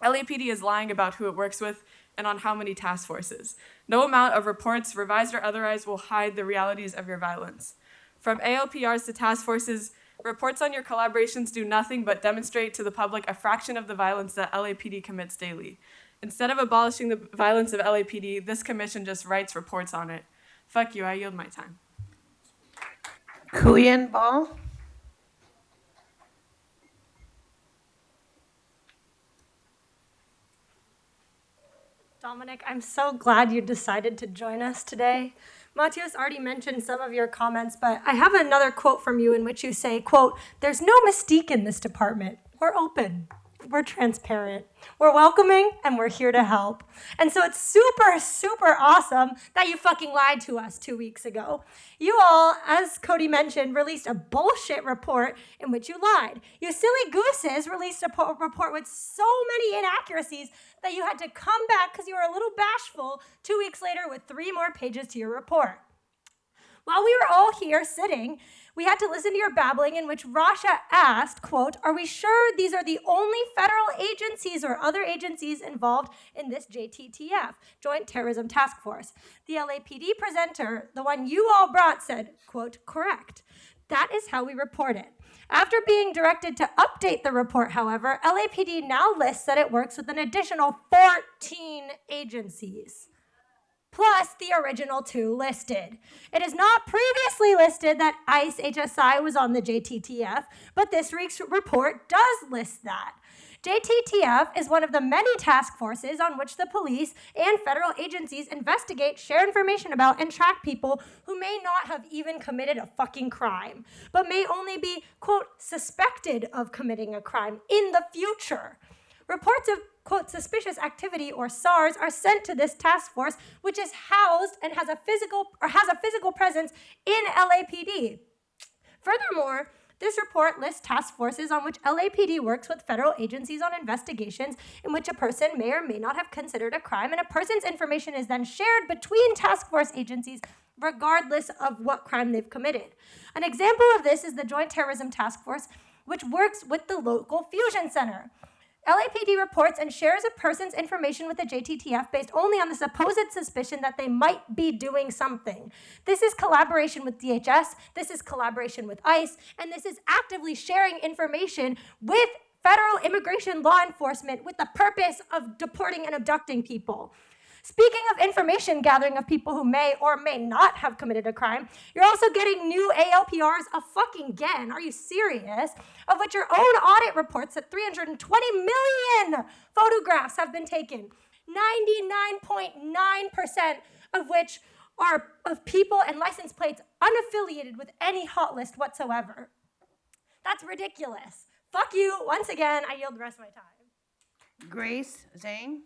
LAPD is lying about who it works with and on how many task forces. No amount of reports, revised or otherwise, will hide the realities of your violence. From ALPRs to task forces, reports on your collaborations do nothing but demonstrate to the public a fraction of the violence that LAPD commits daily. Instead of abolishing the violence of LAPD, this commission just writes reports on it. Fuck you, I yield my time. Kuyen Ball. Dominic, I'm so glad you decided to join us today. Matios already mentioned some of your comments, but I have another quote from you in which you say, quote, "There's no mystique in this department. We're open. We're transparent. We're welcoming, and we're here to help." And so it's super, super awesome that you fucking lied to us 2 weeks ago. You all, as Cody mentioned, released a bullshit report in which you lied. You silly gooses released a report with so many inaccuracies that you had to come back because you were a little bashful 2 weeks later with 3 more pages to your report. While we were all here sitting, we had to listen to your babbling in which Rasha asked, quote, "Are we sure these are the only federal agencies or other agencies involved in this JTTF, Joint Terrorism Task Force?" The LAPD presenter, the one you all brought, said, quote, "Correct." That is how we report it. After being directed to update the report, however, LAPD now lists that it works with an additional 14 agencies, plus the original 2 listed. It is not previously listed that ICE HSI was on the JTTF, but this week's report does list that. JTTF is one of the many task forces on which the police and federal agencies investigate, share information about, and track people who may not have even committed a fucking crime, but may only be, quote, suspected of committing a crime in the future. Reports of, quote, suspicious activity, or SARS, are sent to this task force, which is housed and has a physical presence in LAPD. Furthermore, this report lists task forces on which LAPD works with federal agencies on investigations in which a person may or may not have considered a crime, and a person's information is then shared between task force agencies regardless of what crime they've committed. An example of this is the Joint Terrorism Task Force, which works with the local fusion center. LAPD reports and shares a person's information with the JTTF based only on the supposed suspicion that they might be doing something. This is collaboration with DHS, this is collaboration with ICE, and this is actively sharing information with federal immigration law enforcement with the purpose of deporting and abducting people. Speaking of information gathering of people who may or may not have committed a crime, you're also getting new ALPRs again. Are you serious? Of which your own audit reports that 320 million photographs have been taken, 99.9% of which are of people and license plates unaffiliated with any hot list whatsoever. That's ridiculous. Fuck you. Once again, I yield the rest of my time. Grace Zhang.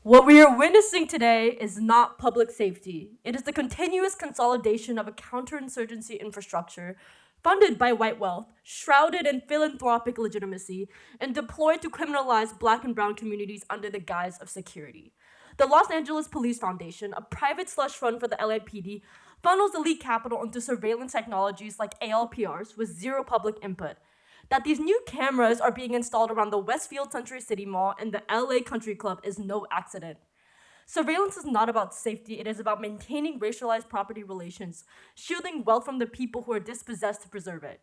What we are witnessing today is not public safety. It is the continuous consolidation of a counterinsurgency infrastructure funded by white wealth, shrouded in philanthropic legitimacy, and deployed to criminalize Black and brown communities under the guise of security. The Los Angeles Police Foundation, a private slush fund for the LAPD, funnels elite capital into surveillance technologies like ALPRs with zero public input. That these new cameras are being installed around the Westfield Century City Mall and the LA Country Club is no accident. Surveillance is not about safety, it is about maintaining racialized property relations, shielding wealth from the people who are dispossessed to preserve it.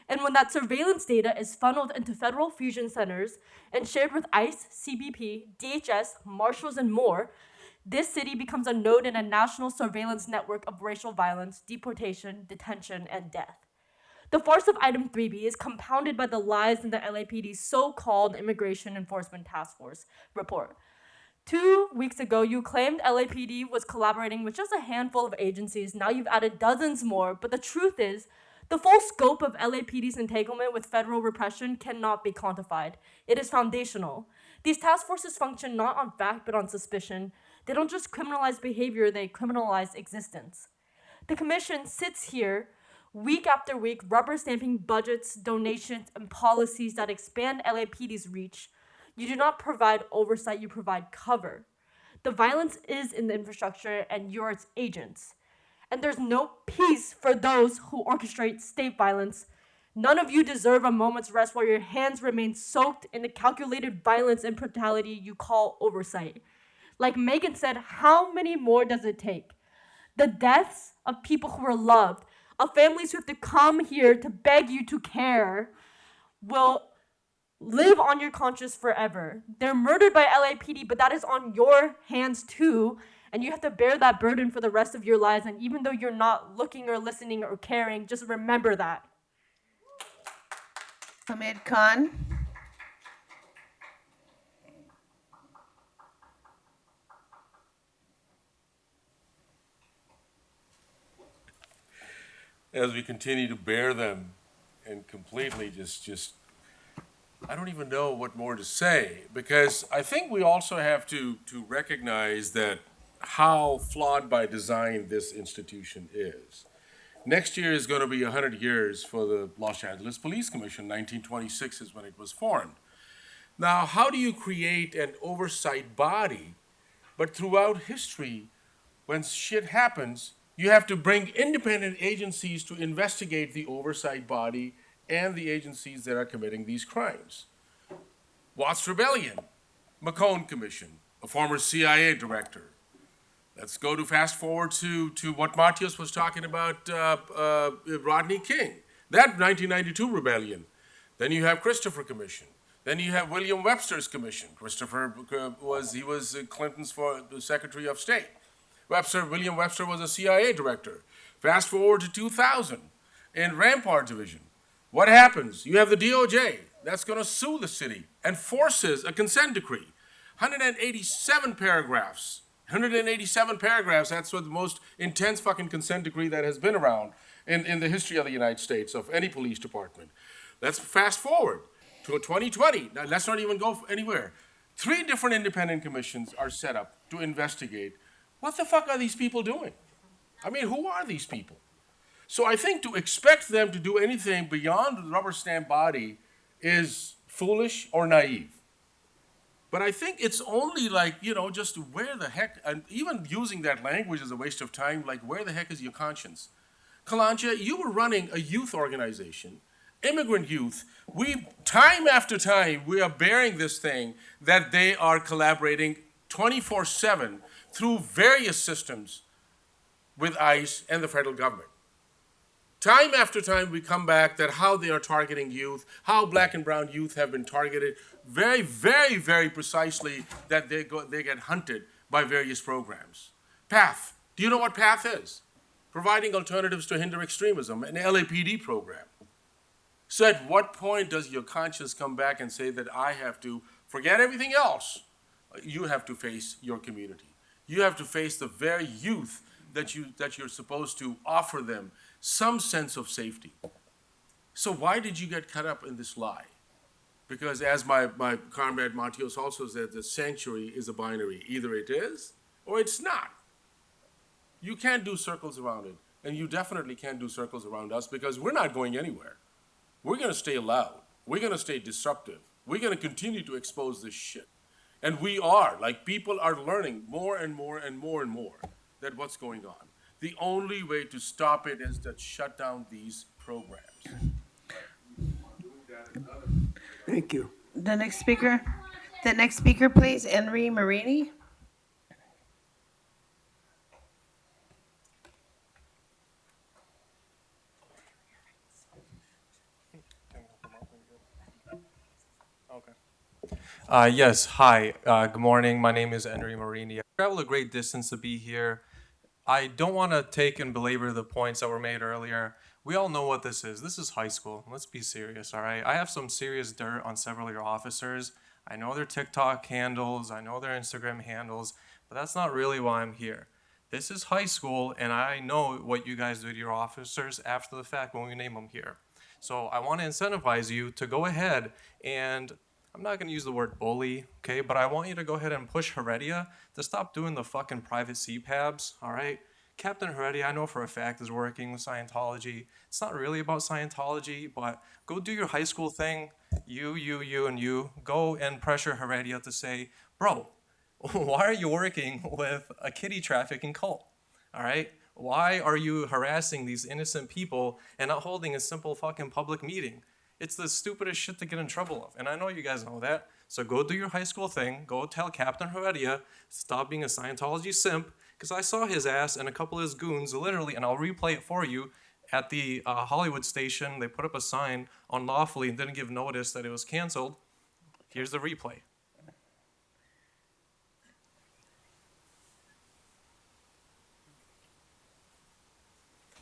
And when that surveillance data is funneled into federal fusion centers and shared with ICE, CBP, DHS, Marshals, and more, this city becomes a node in a national surveillance network of racial violence, deportation, detention, and death. The farce of Item 3B is compounded by the lies in the LAPD's so-called Immigration Enforcement Task Force report. 2 weeks ago, you claimed LAPD was collaborating with just a handful of agencies. Now you've added dozens more, but the truth is, the full scope of LAPD's entanglement with federal repression cannot be quantified. It is foundational. These task forces function not on fact, but on suspicion. They don't just criminalize behavior, they criminalize existence. The commission sits here week after week, rubber stamping budgets, donations, and policies that expand LAPD's reach. You do not provide oversight, you provide cover. The violence is in the infrastructure and you're its agents. And there's no peace for those who orchestrate state violence. None of you deserve a moment's rest while your hands remain soaked in the calculated violence and brutality you call oversight. Like Megan said, how many more does it take? The deaths of people who are loved, of families who have to come here to beg you to care, will live on your conscience forever. They're murdered by LAPD, but that is on your hands too, and you have to bear that burden for the rest of your lives, and even though you're not looking or listening or caring, just remember that. Hamid Khan. As we continue to bear them and completely just I don't even know what more to say, because I think we also have to recognize that how flawed by design this institution is. Next year is going to be 100 years for the Los Angeles Police Commission. 1926 is when it was formed. Now, how do you create an oversight body, but throughout history, when shit happens, you have to bring independent agencies to investigate the oversight body and the agencies that are committing these crimes? Watts Rebellion, McCone Commission, a former CIA director. Let's go to fast forward to what Matios was talking about, Rodney King, that 1992 rebellion. Then you have Christopher Commission. Then you have William Webster's Commission. Christopher was Clinton's Secretary of State. William Webster was a CIA director. Fast forward to 2000 in Rampart Division. What happens? You have the DOJ that's going to sue the city and forces a consent decree. 187 paragraphs. 187 paragraphs, that's what the most intense fucking consent decree that has been around in the history of the United States, of any police department. Let's fast forward to 2020. Now, let's not even go anywhere. 3 different independent commissions are set up to investigate. What the fuck are these people doing? I mean, who are these people? So I think to expect them to do anything beyond the rubber stamp body is foolish or naive. But I think it's only like, just where the heck, and even using that language is a waste of time, like where the heck is your conscience? Kalancha, you were running a youth organization, immigrant youth. Time after time, we are bearing this thing that they are collaborating 24/7 through various systems with ICE and the federal government. Time after time, we come back that how they are targeting youth, how black and brown youth have been targeted very, very, very precisely, that they get hunted by various programs. PATH. Do you know what PATH is? Providing alternatives to hinder extremism, an LAPD program. So at what point does your conscience come back and say that I have to forget everything else? You have to face your community. You have to face the very youth that you're supposed to offer them some sense of safety. So why did you get caught up in this lie? Because as my comrade Matios also said, the sanctuary is a binary. Either it is or it's not. You can't do circles around it. And you definitely can't do circles around us because we're not going anywhere. We're going to stay loud. We're going to stay disruptive. We're going to continue to expose this shit. And we are, people are learning more and more and more and more that what's going on. The only way to stop it is to shut down these programs. Thank you. The next speaker, please, Henry Marini. Yes, hi. Good morning. My name is Henry Marini. I traveled a great distance to be here. I don't want to take and belabor the points that were made earlier. We all know what this is. This is high school. Let's be serious, all right? I have some serious dirt on several of your officers. I know their TikTok handles. I know their Instagram handles. But that's not really why I'm here. This is high school, and I know what you guys do to your officers after the fact when we name them here. So I want to incentivize you to go ahead and, I'm not going to use the word bully, okay, but I want you to go ahead and push Heredia to stop doing the fucking private CPABs, all right? Captain Heredia, I know for a fact, is working with Scientology. It's not really about Scientology, but go do your high school thing. You, and you. Go and pressure Heredia to say, bro, why are you working with a kiddie trafficking cult, all right? Why are you harassing these innocent people and not holding a simple fucking public meeting? It's the stupidest shit to get in trouble of. And I know you guys know that. So go do your high school thing. Go tell Captain Heredia, stop being a Scientology simp. Because I saw his ass and a couple of his goons, literally, and I'll replay it for you, at the Hollywood station. They put up a sign unlawfully and didn't give notice that it was canceled. Here's the replay.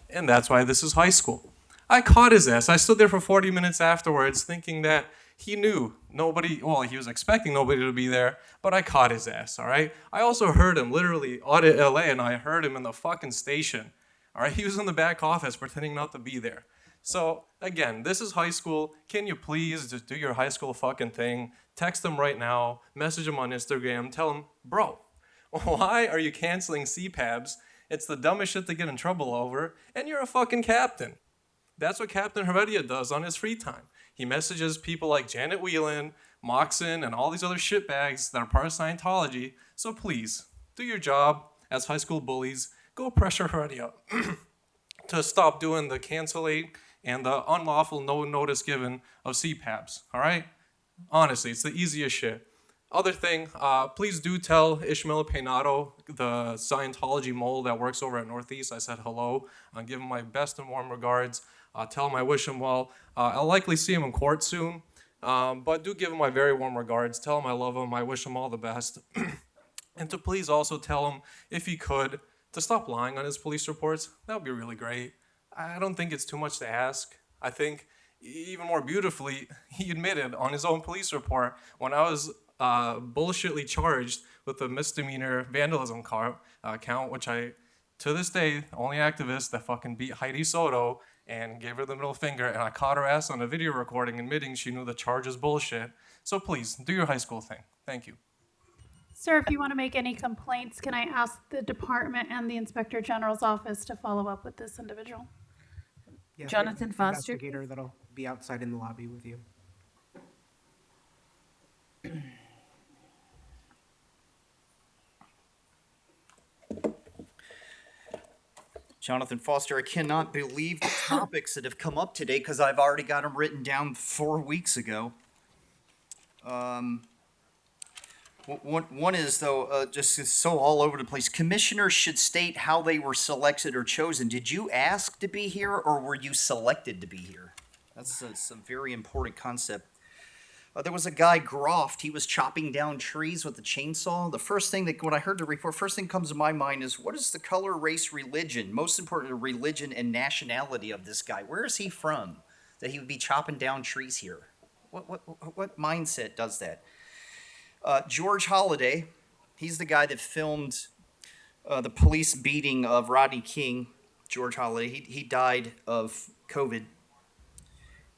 And that's why this is high school. I caught his ass. I stood there for 40 minutes afterwards thinking that he knew nobody, well, he was expecting nobody to be there, but I caught his ass, all right? I also heard him literally audit LA, and I heard him in the fucking station, all right? He was in the back office pretending not to be there. So, again, this is high school. Can you please just do your high school fucking thing? Text him right now, message him on Instagram, tell him, bro, why are you canceling CPABs? It's the dumbest shit to get in trouble over, and you're a fucking captain. That's what Captain Heredia does on his free time. He messages people like Janet Whelan, Moxon, and all these other shitbags that are part of Scientology. So please, do your job as high school bullies. Go pressure Heredia to stop doing the canceling and the unlawful no notice given of CPABs, all right? Honestly, it's the easiest shit. Other thing, please do tell Ishmael Peinato, the Scientology mole that works over at Northeast, I said hello. I'll give him my best and warm regards. Tell him I wish him well. I'll likely see him in court soon, but do give him my very warm regards. Tell him I love him. I wish him all the best. And to please also tell him, if he could, to stop lying on his police reports. That would be really great. I don't think it's too much to ask. I think even more beautifully, he admitted on his own police report when I was bullshitly charged with a misdemeanor vandalism count, which I, to this day, only activist that fucking beat Heidi Soto and gave her the middle finger, and I caught her ass on a video recording admitting she knew the charge is bullshit. So please, do your high school thing. Thank you. Sir, if you want to make any complaints, can I ask the department and the Inspector General's office to follow up with this individual? Yeah, Jonathan Foster. Investigator that'll be outside in the lobby with you. Jonathan Foster, I cannot believe the topics that have come up today because I've already got them written down 4 weeks ago. One is, though, just so all over the place. Commissioners should state how they were selected or chosen. Did you ask to be here or were you selected to be here? That's a very important concept. There was a guy, Groft, he was chopping down trees with a chainsaw. The first thing that, when I heard the report, first thing comes to my mind is, what is the color, race, religion? Most important, religion and nationality of this guy. Where is he from that he would be chopping down trees here? What mindset does that? George Holliday, he's the guy that filmed the police beating of Rodney King. George Holliday, he died of COVID.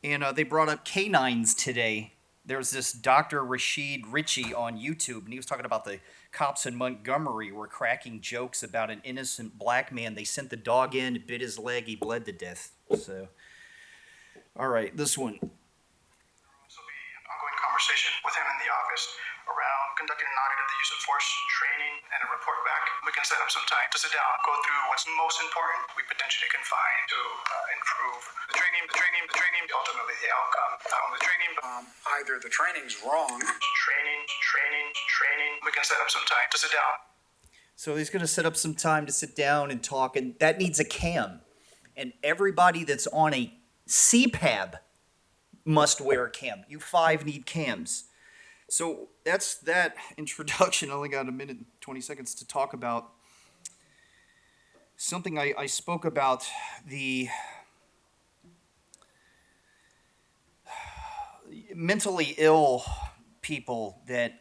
And they brought up canines today. There's this Dr. Rashid Ritchie on YouTube, and he was talking about the cops in Montgomery were cracking jokes about an innocent black man. They sent the dog in, it bit his leg, he bled to death. So, all right, this one. This will be an ongoing conversation with him in the office around conducting an audit of the use of force training and a report back. We can set up some time to sit down, go through what's most important we potentially can find to improve the training, ultimately the outcome. The training, Either the training's wrong. training. We can set up some time to sit down. So he's going to set up some time to sit down and talk, and that needs a cam. And everybody that's on a CPAB must wear a cam. You 5 need cams. So that's that introduction. I only got a minute and 20 seconds to talk about something I spoke about, the mentally ill people that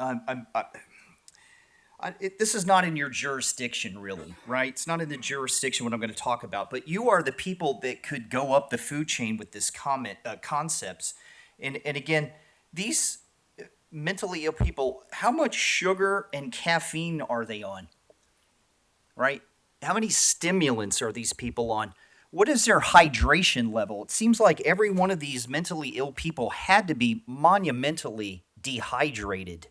this is not in your jurisdiction, really, right? It's not in the jurisdiction what I'm going to talk about, but you are the people that could go up the food chain with this concepts. And again, these mentally ill people, how much sugar and caffeine are they on, right? How many stimulants are these people on? What is their hydration level? It seems like every one of these mentally ill people had to be monumentally dehydrated,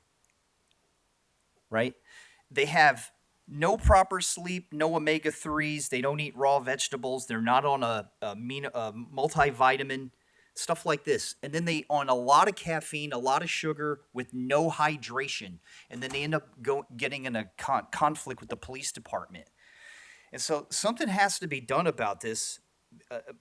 right? They have no proper sleep, no omega-3s. They don't eat raw vegetables. They're not on a multivitamin, stuff like this. And then they on a lot of caffeine, a lot of sugar with no hydration. And then they end up getting in a conflict with the police department. And so something has to be done about this.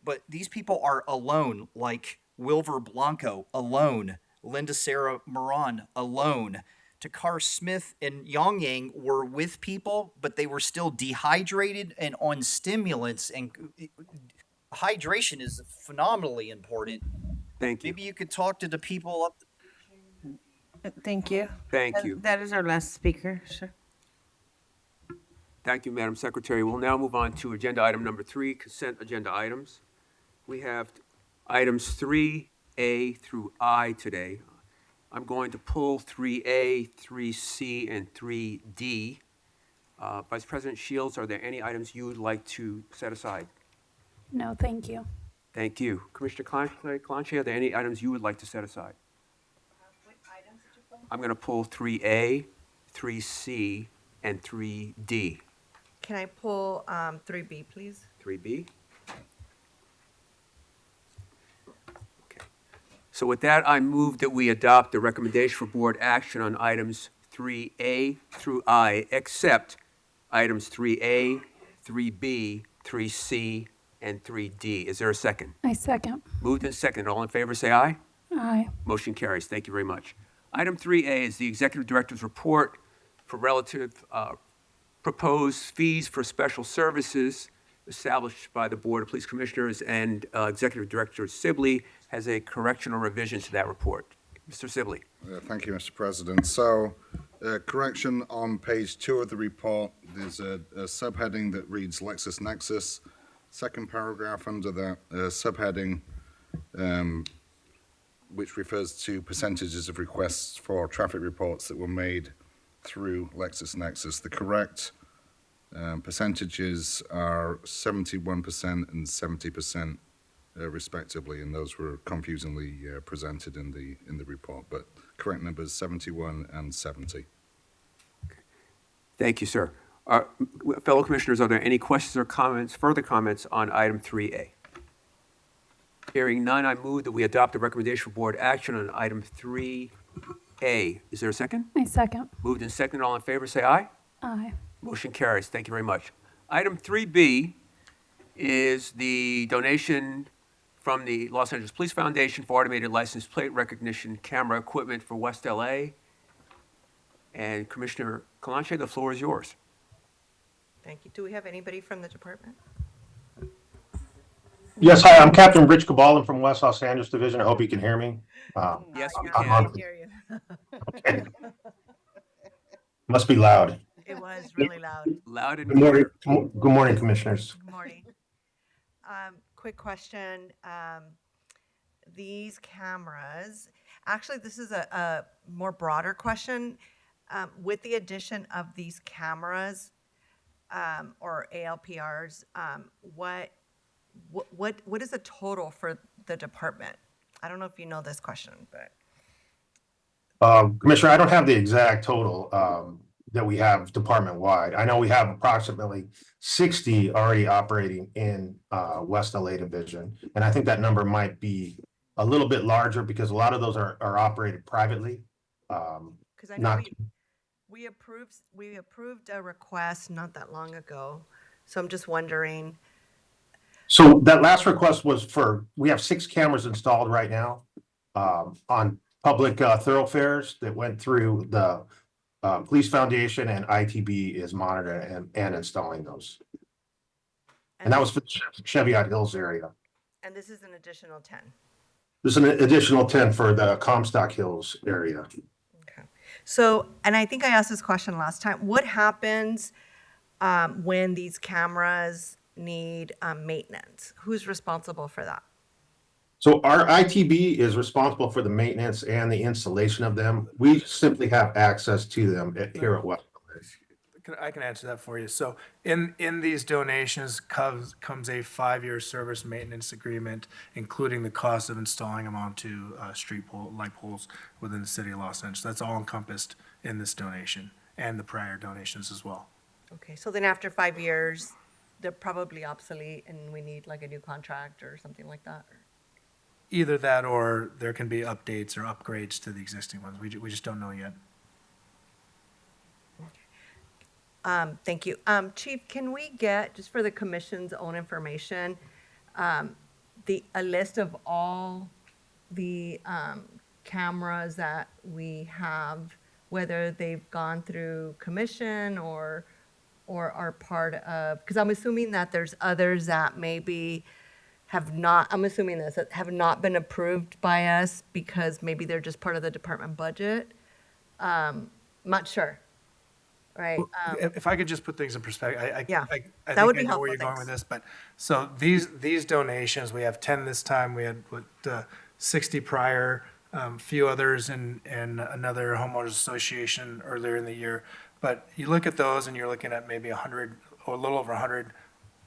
But these people are alone, like Wilver Blanco, alone. Linda Sarah Moran, alone. Takar Smith and Yang Yang were with people, but they were still dehydrated and on stimulants. And hydration is phenomenally important. Thank you. Maybe you could talk to the people up. Thank you. Thank you. That is our last speaker, sir. Thank you, Madam Secretary. We'll now move on to agenda item number 3, consent agenda items. We have items 3A through I today. I'm going to pull 3A, 3C, and 3D. Vice President Shields, are there any items you would like to set aside? No, thank you. Thank you. Commissioner Clancy, are there any items you would like to set aside? I'm going to pull 3A, 3C, and 3D. Can I pull 3B, please? 3B? Okay. So with that, I move that we adopt the recommendation for board action on items 3A through I, except items 3A, 3B, 3C, and 3D. Is there a second? I second. Moved and seconded. All in favor, say aye. Aye. Motion carries. Thank you very much. Item 3A is the Executive Director's report for relative proposed fees for special services established by the Board of Police Commissioners, and Executive Director Sibley has a correctional revision to that report. Mr. Sibley. Thank you, Mr. President. So, correction on page 2 of the report, there's a subheading that reads LexisNexis. Second paragraph under that subheading, which refers to percentages of requests for traffic reports that were made through LexisNexis. The correct percentages are 71% and 70%. Respectively, and those were confusingly presented in the report. But correct numbers 71 and 70. Thank you, sir. Fellow commissioners, are there any questions or comments, further comments on item 3A? Hearing none, I move that we adopt the recommendation for board action on item 3A. Is there a second? I second. Moved and seconded. All in favor, say aye. Aye. Motion carries. Thank you very much. Item 3B is the donation from the Los Angeles Police Foundation for automated license plate recognition camera equipment for West LA. And Commissioner Calanche, the floor is yours. Thank you. Do we have anybody from the department? Yes, hi, I'm Captain Rich Cabalin from West Los Angeles Division. I hope you can hear me. Yes, we I'm can. on- Okay. Must be loud. It was really loud. Loud and Good morning, clear. good morning, Commissioners. Good morning. Quick question. These cameras, actually, this is a more broader question. With the addition of these cameras or ALPRs, what is the total for the department? I don't know if you know this question, but. Commissioner, I don't have the exact total that we have department-wide. I know we have approximately 60 already operating in West LA Division. And I think that number might be a little bit larger because a lot of those are operated privately. Because I know we approved a request not that long ago. So I'm just wondering. So that last request was we have 6 cameras installed right now on public thoroughfares that went through the Police Foundation, and ITB is monitoring and installing those. And that was for the Cheviot Hills area. And this is an additional 10. There's an additional 10 for the Comstock Hills area. So, and I think I asked this question last time. What happens when these cameras need maintenance? Who's responsible for that? So our ITB is responsible for the maintenance and the installation of them. We simply have access to them here at West. I can answer that for you. So in these donations comes a 5-year service maintenance agreement, including the cost of installing them onto light poles within the city of Los Angeles. That's all encompassed in this donation and the prior donations as well. Okay, so then after 5 years, they're probably obsolete and we need like a new contract or something like that? Either that or there can be updates or upgrades to the existing ones. We just don't know yet. Thank you. Chief, can we get, just for the commission's own information, a list of all the cameras that we have, whether they've gone through commission or are part of, because I'm assuming that there's others that maybe have not, I'm assuming this, that have not been approved by us because maybe they're just part of the department budget. Not sure. Right. If I could just put things in perspective, I that think would be I know where helpful, you're going thanks. with this, but so these donations, we have 10 this time. We had 60 prior, few others in another homeowners association earlier in the year. But you look at those and you're looking at maybe 100 or a little over 100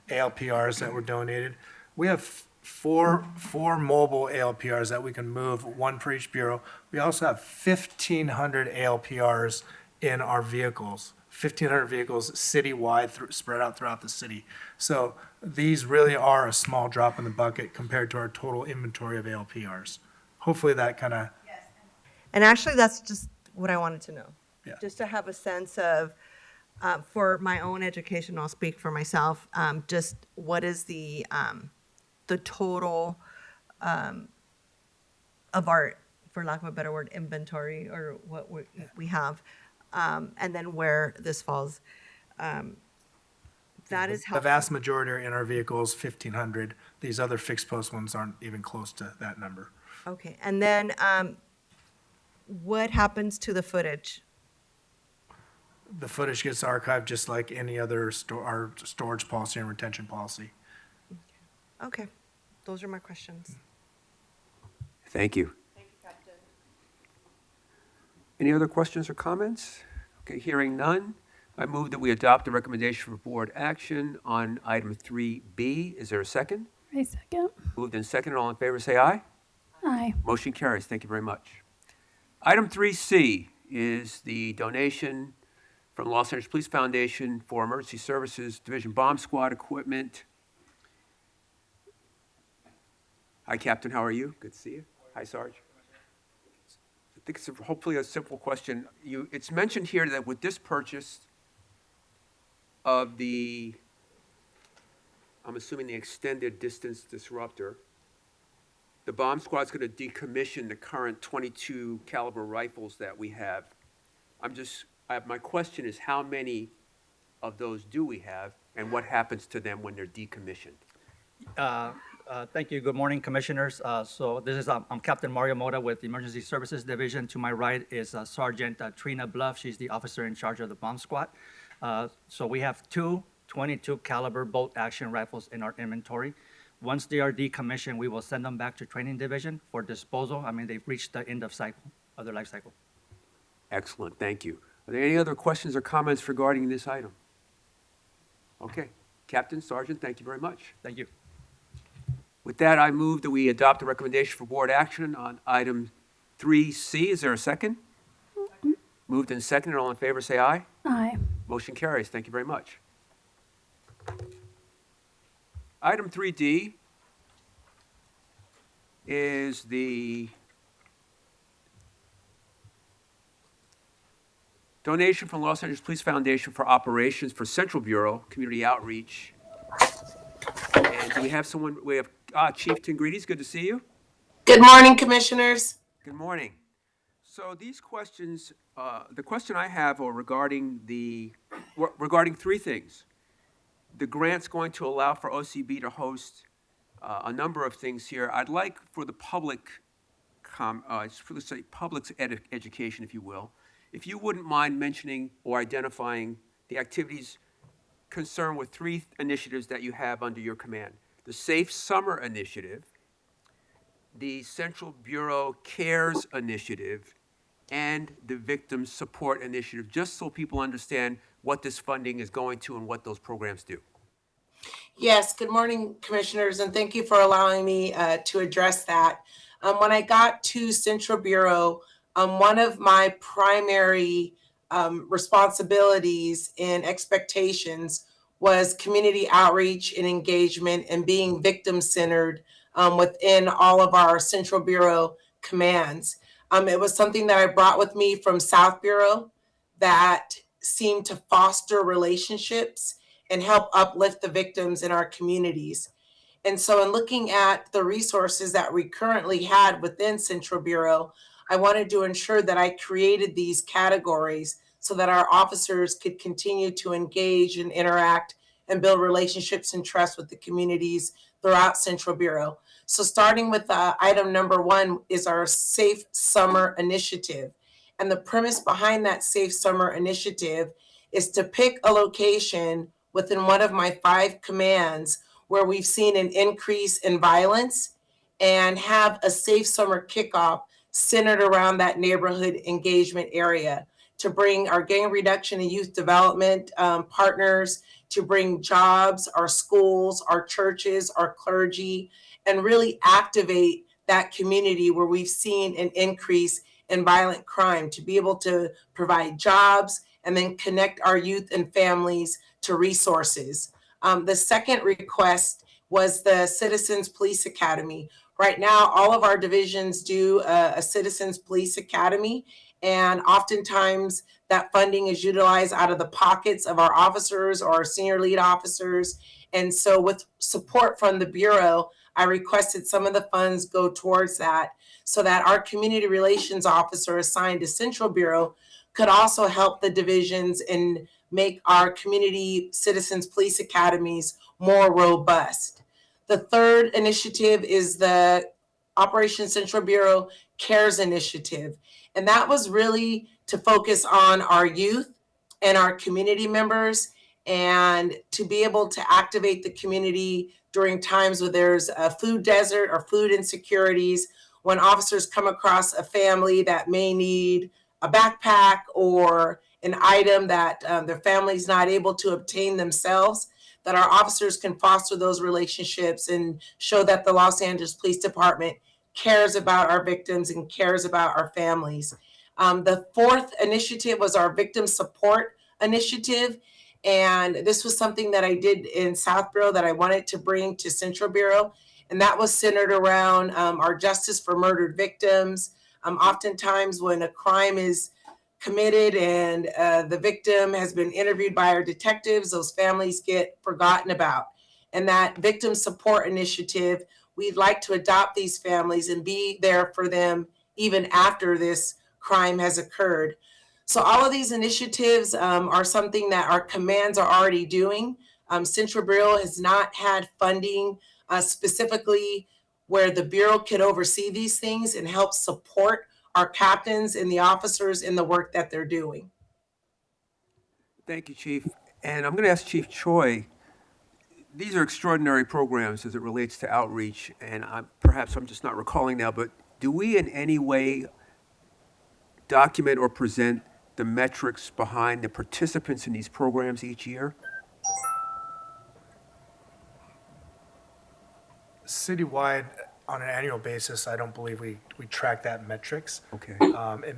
ALPRs that were donated. We have four mobile ALPRs that we can move, one for each bureau. We also have 1,500 ALPRs in our vehicles, 1,500 vehicles citywide, spread out throughout the city. So these really are a small drop in the bucket compared to our total inventory of ALPRs. Hopefully that kind of. And actually, that's just what I wanted to know. Yeah. Just to have a sense of, for my own education, I'll speak for myself, just what is the total of our, for lack of a better word, inventory or what we have, and then where this falls. That is The helpful. vast majority are in our vehicles, 1,500. These other fixed post ones aren't even close to that number. Okay, and then what happens to the footage? The footage gets archived just like any other our storage policy and retention policy. Okay, those are my questions. Thank you. Any other questions or comments? Okay, hearing none, I move that we adopt the recommendation for board action on item 3B. Is there a second? I second. Moved and seconded. All in favor, say aye. Aye. Motion carries. Thank you very much. Item 3C is the donation from Los Angeles Police Foundation for Emergency Services Division Bomb Squad equipment. Hi, Captain. How are you? Good to see you. Hi, Sarge. I think it's hopefully a simple question. It's mentioned here that with this purchase of the, I'm assuming the extended distance disruptor, the bomb squad's going to decommission the current 22 caliber rifles that we have. My question is, how many of those do we have, and what happens to them when they're decommissioned? Thank you. Good morning, Commissioners. I'm Captain Mario Mota with the Emergency Services Division. To my right is Sergeant Trina Bluff. She's the officer in charge of the bomb squad. So we have two 22 caliber bolt action rifles in our inventory. Once they are decommissioned, we will send them back to Training Division for disposal. I mean, they've reached the end of their life cycle. Excellent, thank you. Are there any other questions or comments regarding this item? Okay, Captain, Sergeant, thank you very much. Thank you. With that, I move that we adopt the recommendation for board action on item 3C. Is there a second? Moved and seconded. All in favor, say aye. Aye. Motion carries. Thank you very much. Item 3D is the donation from Los Angeles Police Foundation for operations for Central Bureau Community Outreach. And do we have someone? We have Chief Tingrides. Good to see you. Good morning, Commissioners. Good morning. So these questions, the question I have are regarding three things. The grant's going to allow for OCB to host a number of things here. I'd like for the public, let's say public's education, if you will, if you wouldn't mind mentioning or identifying the activities concerned with three initiatives that you have under your command. The Safe Summer Initiative, the Central Bureau Cares Initiative, and the Victim Support Initiative, just so people understand what this funding is going to and what those programs do. Yes, good morning, Commissioners, and thank you for allowing me to address that. When I got to Central Bureau, one of my primary responsibilities and expectations was community outreach and engagement and being victim-centered within all of our Central Bureau commands. It was something that I brought with me from South Bureau that seemed to foster relationships and help uplift the victims in our communities. And so in looking at the resources that we currently had within Central Bureau, I wanted to ensure that I created these categories so that our officers could continue to engage and interact and build relationships and trust with the communities throughout Central Bureau. So starting with item number 1 is our Safe Summer Initiative. And the premise behind that Safe Summer Initiative is to pick a location within one of my 5 commands where we've seen an increase in violence and have a safe summer kickoff centered around that neighborhood engagement area to bring our gang reduction and youth development partners, to bring jobs, our schools, our churches, our clergy, and really activate that community where we've seen an increase in violent crime, to be able to provide jobs and then connect our youth and families to resources. The second request was the Citizens Police Academy. Right now, all of our divisions do a Citizens Police Academy, and oftentimes that funding is utilized out of the pockets of our officers or our senior lead officers. And so with support from the Bureau, I requested some of the funds go towards that so that our community relations officer assigned to Central Bureau could also help the divisions in make our community citizens police academies more robust. The third initiative is the Operation Central Bureau CARES initiative. And that was really to focus on our youth and our community members and to be able to activate the community during times where there's a food desert or food insecurities, when officers come across a family that may need a backpack or an item that their family's not able to obtain themselves, that our officers can foster those relationships and show that the Los Angeles Police Department cares about our victims and cares about our families. The fourth initiative was our victim support initiative. And this was something that I did in South Bureau that I wanted to bring to Central Bureau. And that was centered around our justice for murdered victims. Oftentimes when a crime is committed and the victim has been interviewed by our detectives, those families get forgotten about. And that victim support initiative, we'd like to adopt these families and be there for them even after this crime has occurred. So all of these initiatives are something that our commands are already doing. Central Bureau has not had funding specifically where the Bureau can oversee these things and help support our captains and the officers in the work that they're doing. Thank you, Chief. And I'm going to ask Chief Choi, these are extraordinary programs as it relates to outreach, and perhaps I'm just not recalling now, but do we in any way document or present the metrics behind the participants in these programs each year? Citywide, on an annual basis, I don't believe we track that metrics. Okay.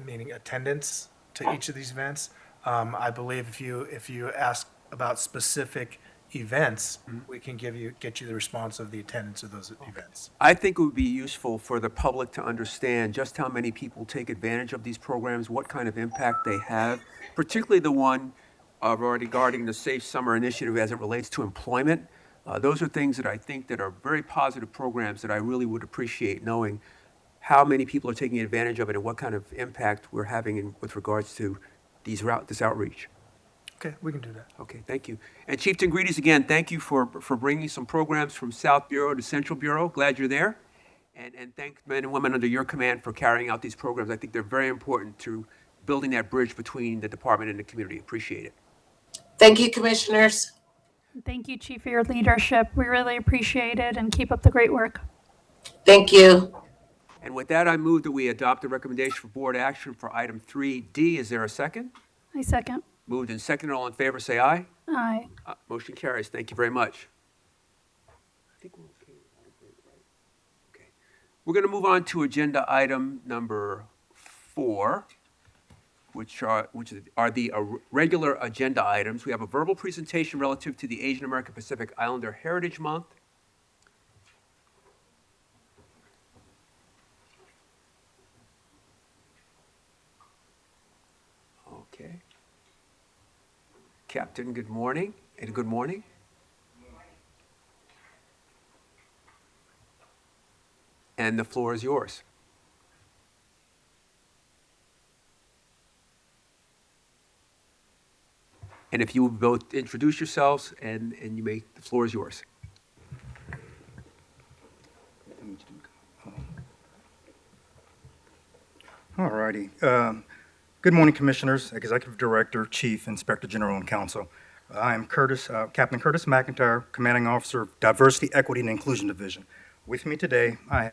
Meaning attendance to each of these events. I believe if you ask about specific events, we can get you the response of the attendance of those events. I think it would be useful for the public to understand just how many people take advantage of these programs, what kind of impact they have, particularly the one regarding the Safe Summer Initiative as it relates to employment. Those are things that I think that are very positive programs that I really would appreciate knowing how many people are taking advantage of it and what kind of impact we're having with regards to this outreach. Okay, we can do that. Okay, thank you. And Chief Tengrides, again, thank you for bringing some programs from South Bureau to Central Bureau. Glad you're there. And thank men and women under your command for carrying out these programs. I think they're very important to building that bridge between the department and the community. Appreciate it. Thank you, commissioners. Thank you, Chief, for your leadership. We really appreciate it, and keep up the great work. Thank you. And with that, I move that we adopt the recommendation for board action for item 3D. Is there a second? I second. Moved and seconded. All in favor, say aye. Aye. Motion carries. Thank you very much. I think we're okay. Okay. We're going to move on to agenda item number 4, which are the regular agenda items. We have a verbal presentation relative to the Asian American Pacific Islander Heritage Month. Okay. Captain, good morning. And good morning. And the floor is yours. And if you would both introduce yourselves, and the floor is yours. All righty. Good morning, Commissioners, Executive Director, Chief, Inspector General, and Counsel. I am Captain Curtis McIntyre, Commanding Officer of Diversity, Equity, and Inclusion Division. With me today, I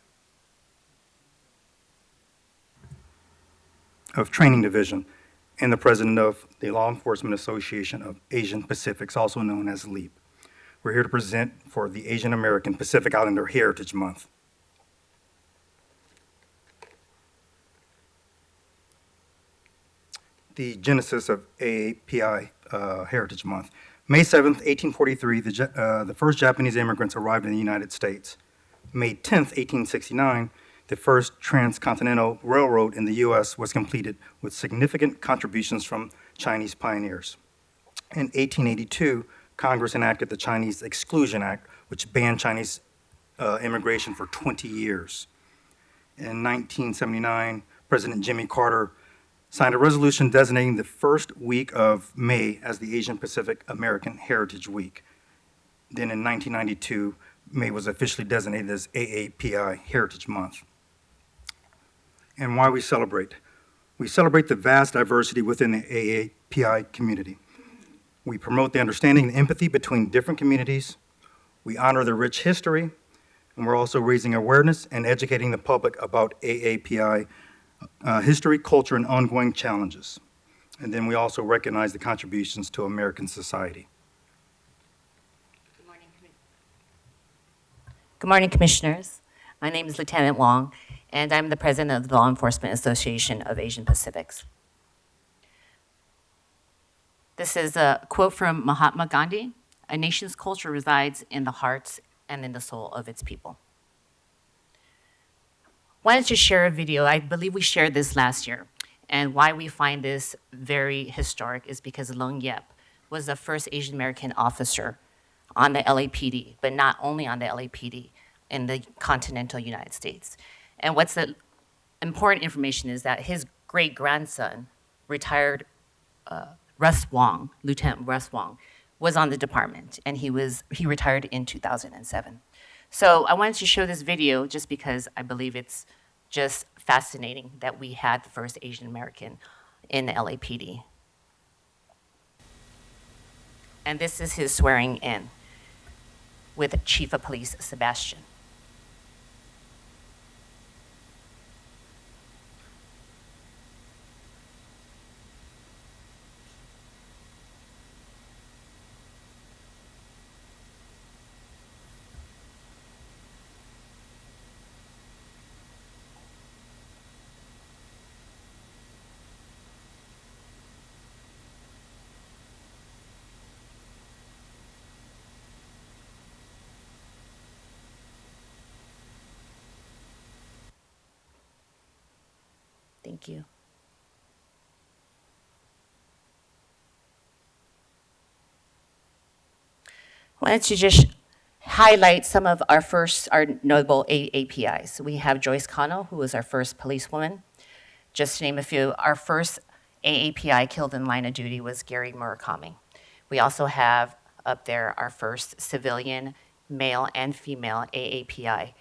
have Training Division and the President of the Law Enforcement Association of Asian Pacifics, also known as LEAP. We're here to present for the Asian American Pacific Islander Heritage Month. The genesis of AAPI Heritage Month. May 7th, 1843, the first Japanese immigrants arrived in the United States. May 10th, 1869, the first transcontinental railroad in the U.S. was completed with significant contributions from Chinese pioneers. In 1882, Congress enacted the Chinese Exclusion Act, which banned Chinese immigration for 20 years. In 1979, President Jimmy Carter signed a resolution designating the first week of May as the Asian Pacific American Heritage Week. Then in 1992, May was officially designated as AAPI Heritage Month. And why we celebrate? We celebrate the vast diversity within the AAPI community. We promote the understanding and empathy between different communities. We honor the rich history, and we're also raising awareness and educating the public about AAPI history, culture, and ongoing challenges. And then we also recognize the contributions to American society. Good morning, Commissioners. My name is Lieutenant Wong, and I'm the President of the Law Enforcement Association of Asian Pacifics. This is a quote from Mahatma Gandhi: "A nation's culture resides in the hearts and in the soul of its people." Wanted to share a video. I believe we shared this last year. And why we find this very historic is because Lung Yep was the first Asian American officer on the LAPD, but not only on the LAPD, in the continental United States. And what's the important information is that his great-grandson, retired Russ Wong, Lieutenant Russ Wong, was on the department, and he retired in 2007. So I wanted to show this video just because I believe it's just fascinating that we had the first Asian American in the LAPD. And this is his swearing in with Chief of Police Sebastian. Thank you. I wanted to just highlight some of our notable AAPIs. We have Joyce Cano, who was our first policewoman. Just to name a few, our first AAPI killed in line of duty was Gary Murakami. We also have up there our first civilian, male and female AAPI.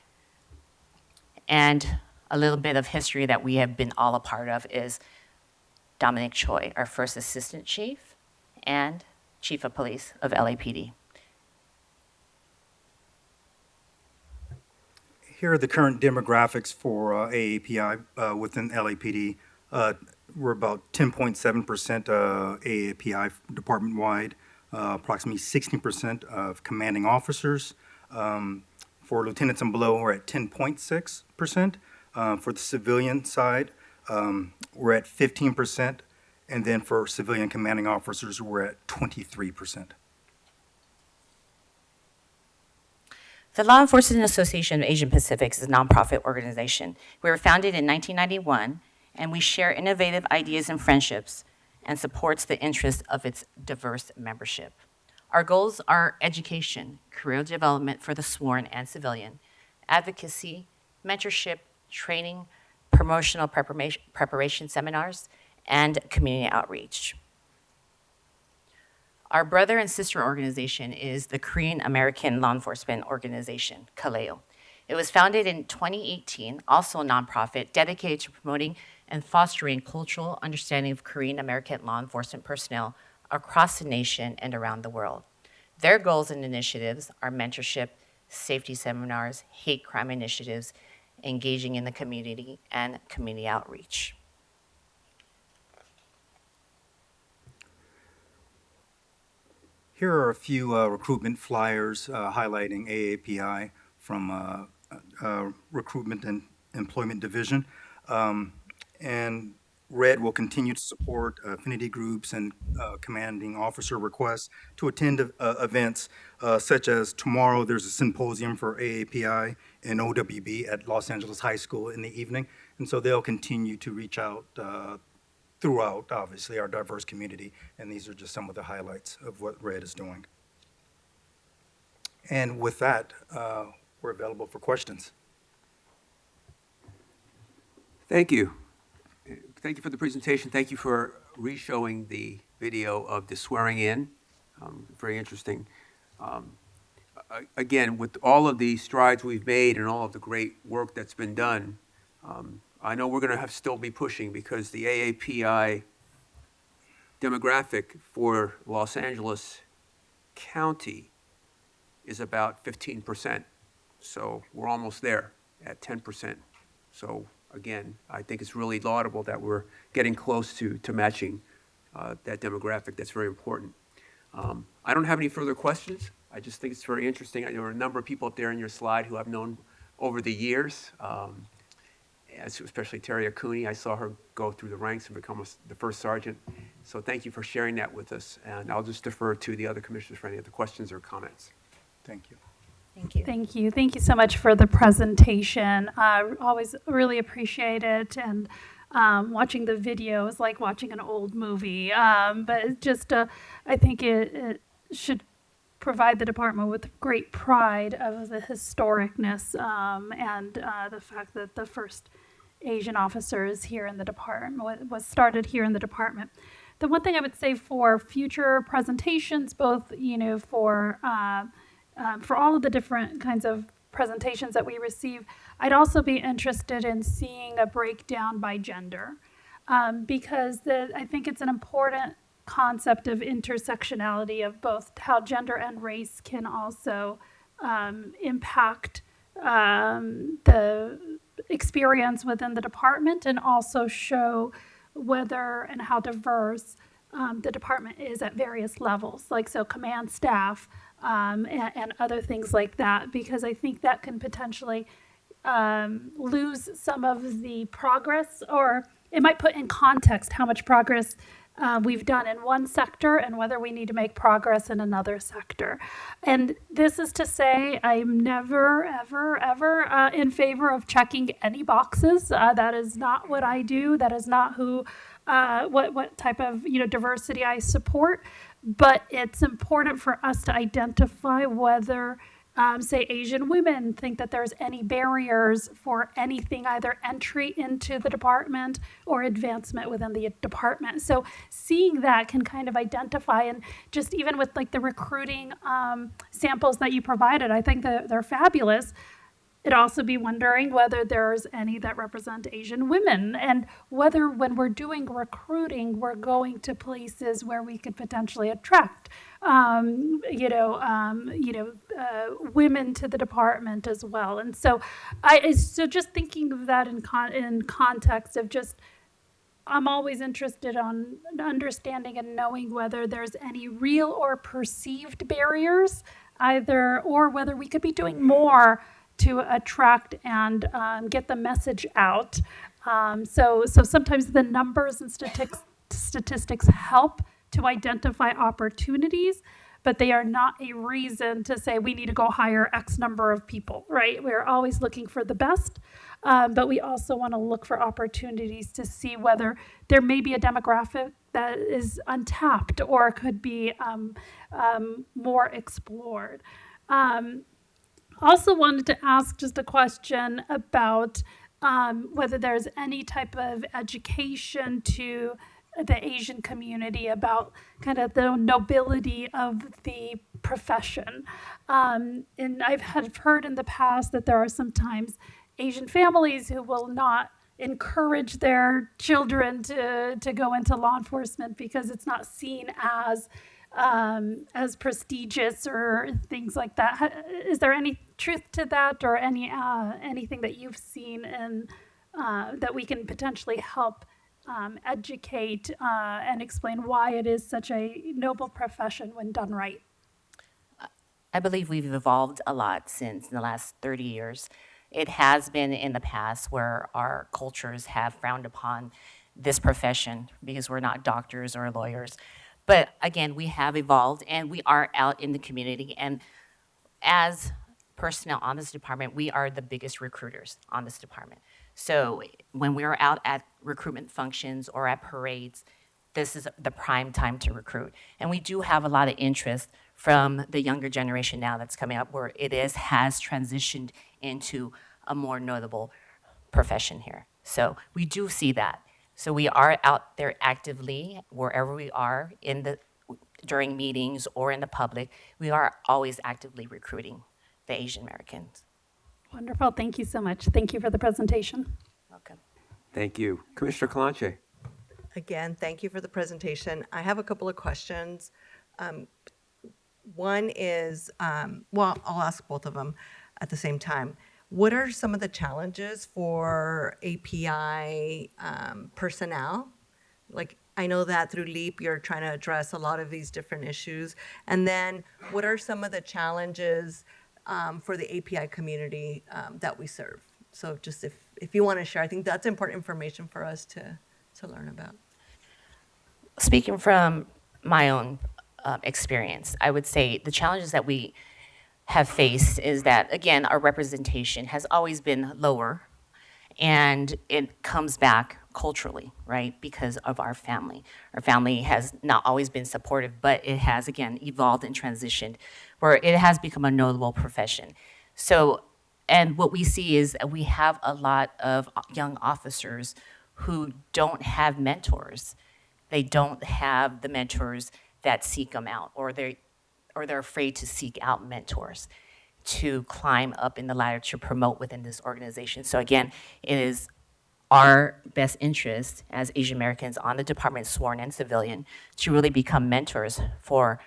And a little bit of history that we have been all a part of is Dominic Choi, our first assistant chief and chief of police of LAPD. Here are the current demographics for AAPI within LAPD. We're about 10.7% AAPI department-wide, approximately 16% of commanding officers. For lieutenants and below, we're at 10.6%. For the civilian side, we're at 15%, and then for civilian commanding officers, we're at 23%. The Law Enforcement Association of Asian Pacifics is a nonprofit organization. We were founded in 1991, and we share innovative ideas and friendships and supports the interests of its diverse membership. Our goals are education, career development for the sworn and civilian, advocacy, mentorship, training, promotional preparation seminars, and community outreach. Our brother and sister organization is the Korean American Law Enforcement Organization, KALEO. It was founded in 2018, also a nonprofit dedicated to promoting and fostering cultural understanding of Korean American law enforcement personnel across the nation and around the world. Their goals and initiatives are mentorship, safety seminars, hate crime initiatives, engaging in the community, and community outreach. Here are a few recruitment flyers highlighting AAPI from Recruitment and Employment Division. And RED will continue to support affinity groups and commanding officer requests to attend events such as tomorrow there's a symposium for AAPI and OWB at Los Angeles High School in the evening. And so they'll continue to reach out throughout, obviously, our diverse community. And these are just some of the highlights of what RED is doing. And with that, we're available for questions. Thank you. Thank you for the presentation. Thank you for re-showing the video of the swearing in. Very interesting. Again, with all of the strides we've made and all of the great work that's been done, I know we're going to have still be pushing because the AAPI demographic for Los Angeles County is about 15%. So we're almost there at 10%. So again, I think it's really laudable that we're getting close to matching that demographic. That's very important. I don't have any further questions. I just think it's very interesting. There were a number of people up there in your slide who I've known over the years, especially Terry Acuni. I saw her go through the ranks and become the first sergeant. So thank you for sharing that with us. And I'll just defer to the other commissioners for any other questions or comments. Thank you. Thank you. Thank you. Thank you so much for the presentation. Always really appreciate it. And watching the video is like watching an old movie. But it's just, I think it should provide the department with great pride of the historicness and the fact that the first Asian officer is here in the department, was started here in the department. The one thing I would say for future presentations, both, for all of the different kinds of presentations that we receive, I'd also be interested in seeing a breakdown by gender because I think it's an important concept of intersectionality of both how gender and race can also impact the experience within the department and also show whether and how diverse the department is at various levels, like so command staff and other things like that, because I think that can potentially lose some of the progress, or it might put in context how much progress we've done in one sector and whether we need to make progress in another sector. And this is to say I'm never, ever, ever in favor of checking any boxes. That is not what I do. That is not what type of diversity I support. But it's important for us to identify whether say Asian women think that there's any barriers for anything, either entry into the department or advancement within the department. So seeing that can kind of identify, and just even with like the recruiting samples that you provided, I think that they're fabulous. It'd also be wondering whether there's any that represent Asian women, and whether when we're doing recruiting, we're going to places where we could potentially attract, women to the department as well. And so, so just thinking of that in context of just, I'm always interested on understanding and knowing whether there's any real or perceived barriers, or whether we could be doing more to attract and get the message out. So sometimes the numbers and statistics help to identify opportunities, but they are not a reason to say we need to go hire X number of people, right? We're always looking for the best, but we also want to look for opportunities to see whether there may be a demographic that is untapped or could be more explored. Also wanted to ask just a question about whether there's any type of education to the Asian community about kind of the nobility of the profession. And I've heard in the past that there are sometimes Asian families who will not encourage their children to go into law enforcement because it's not seen as prestigious or things like that. Is there any truth to that, or anything that you've seen and that we can potentially help educate and explain why it is such a noble profession when done right? I believe we've evolved a lot since the last 30 years. It has been in the past where our cultures have frowned upon this profession because we're not doctors or lawyers. But again, we have evolved and we are out in the community. And as personnel on this department, we are the biggest recruiters on this department. So when we're out at recruitment functions or at parades, this is the prime time to recruit. And we do have a lot of interest from the younger generation now that's coming up where has transitioned into a more notable profession here. So we do see that. So we are out there actively wherever we are during meetings or in the public. We are always actively recruiting the Asian Americans. Wonderful. Thank you so much. Thank you for the presentation. Welcome. Thank you. Commissioner Kalanche. Again, thank you for the presentation. I have a couple of questions. One is, well, I'll ask both of them at the same time. What are some of the challenges for API personnel? Like, I know that through LEAP, you're trying to address a lot of these different issues. And then what are some of the challenges for the API community that we serve? So just if you want to share, I think that's important information for us to learn about. Speaking from my own experience, I would say the challenges that we have faced is that, again, our representation has always been lower, and it comes back culturally, right, because of our family. Our family has not always been supportive, but it has, again, evolved and transitioned where it has become a notable profession. So, and what we see is that we have a lot of young officers who don't have mentors. They don't have the mentors that seek them out, or they're afraid to seek out mentors to climb up in the ladder to promote within this organization. So again, it is our best interest as Asian Americans on the department, sworn and civilian, to really become mentors for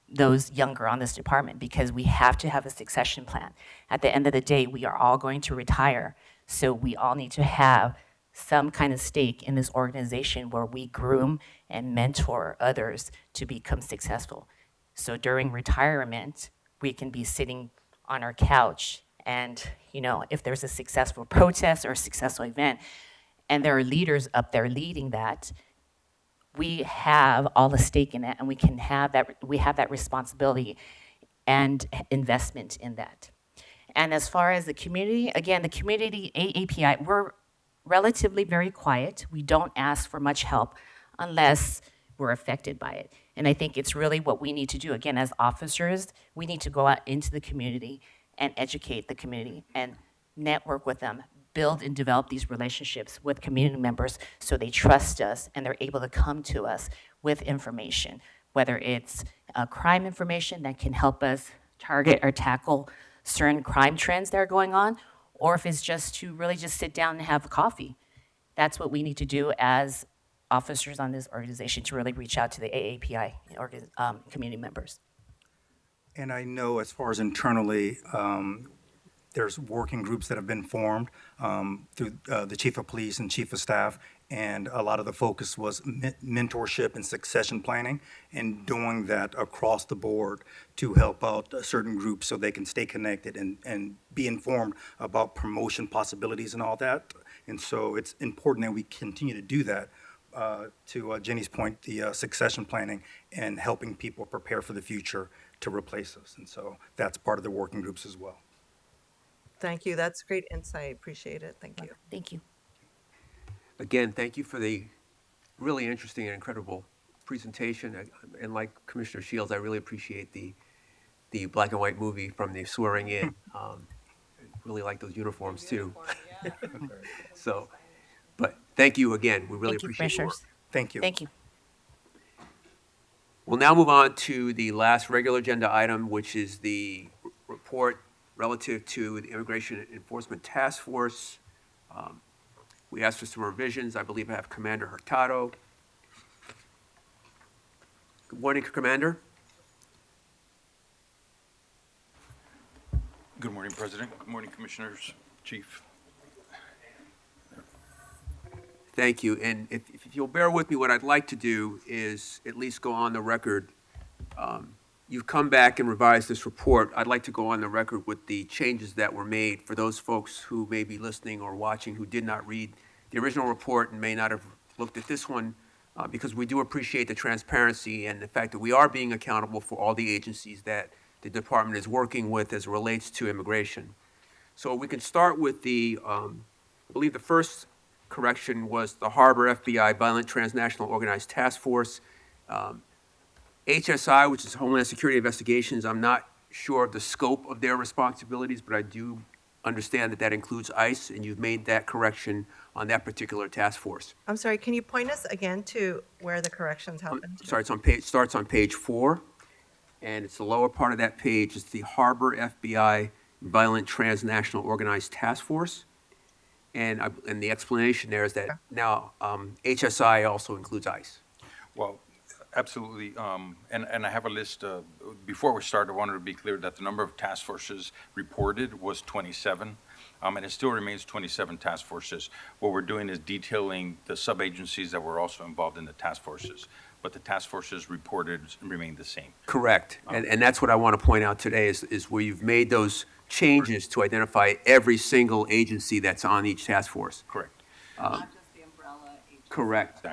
those younger on this department, because we have to have a succession plan. At the end of the day, we are all going to retire, so we all need to have some kind of stake in this organization where we groom and mentor others to become successful. So during retirement, we can be sitting on our couch and, if there's a successful protest or a successful event, and there are leaders up there leading that, we have all the stake in that, and we have that responsibility and investment in that. And as far as the community, again, the community AAPI, we're relatively very quiet. We don't ask for much help unless we're affected by it. And I think it's really what we need to do. Again, as officers, we need to go out into the community and educate the community and network with them, build and develop these relationships with community members so they trust us and they're able to come to us with information, whether it's crime information that can help us target or tackle certain crime trends that are going on, or if it's just to really just sit down and have coffee. That's what we need to do as officers on this organization, to really reach out to the AAPI community members. And I know as far as internally, there's working groups that have been formed through the chief of police and chief of staff, and a lot of the focus was mentorship and succession planning, and doing that across the board to help out certain groups so they can stay connected and be informed about promotion possibilities and all that. And so it's important that we continue to do that. To Jenny's point, the succession planning and helping people prepare for the future to replace us. And so that's part of the working groups as well. Thank you. That's great insight. Appreciate it. Thank you. Thank you. Again, thank you for the really interesting and incredible presentation. And like Commissioner Shields, I really appreciate the black and white movie from the swearing in. Really like those uniforms too. So, but thank you again. We really appreciate your work. Thank you. Thank you. We'll now move on to the last regular agenda item, which is the report relative to the Immigration Enforcement Task Force. We asked for some revisions. I believe I have Commander Hurtado. Good morning, Commander. Good morning, President. Good morning, Commissioners, Chief. Thank you. And if you'll bear with me, what I'd like to do is at least go on the record. You've come back and revised this report. I'd like to go on the record with the changes that were made for those folks who may be listening or watching who did not read the original report and may not have looked at this one, because we do appreciate the transparency and the fact that we are being accountable for all the agencies that the department is working with as it relates to immigration. So we can start with I believe the first correction was the Harbor FBI Violent Transnational Organized Task Force. HSI, which is Homeland Security Investigations, I'm not sure of the scope of their responsibilities, but I do understand that that includes ICE, and you've made that correction on that particular task force. I'm sorry, can you point us again to where the corrections happened? Sorry, starts on page 4, and it's the lower part of that page. It's the Harbor FBI Violent Transnational Organized Task Force. And the explanation there is that now HSI also includes ICE. Well, absolutely. And I have a list. Before we start, I wanted to be clear that the number of task forces reported was 27. And it still remains 27 task forces. What we're doing is detailing the sub-agencies that were also involved in the task forces. But the task forces reported remain the same. Correct. And that's what I want to point out today is where you've made those changes to identify every single agency that's on each task force. Correct. Not just the umbrella agency. Correct.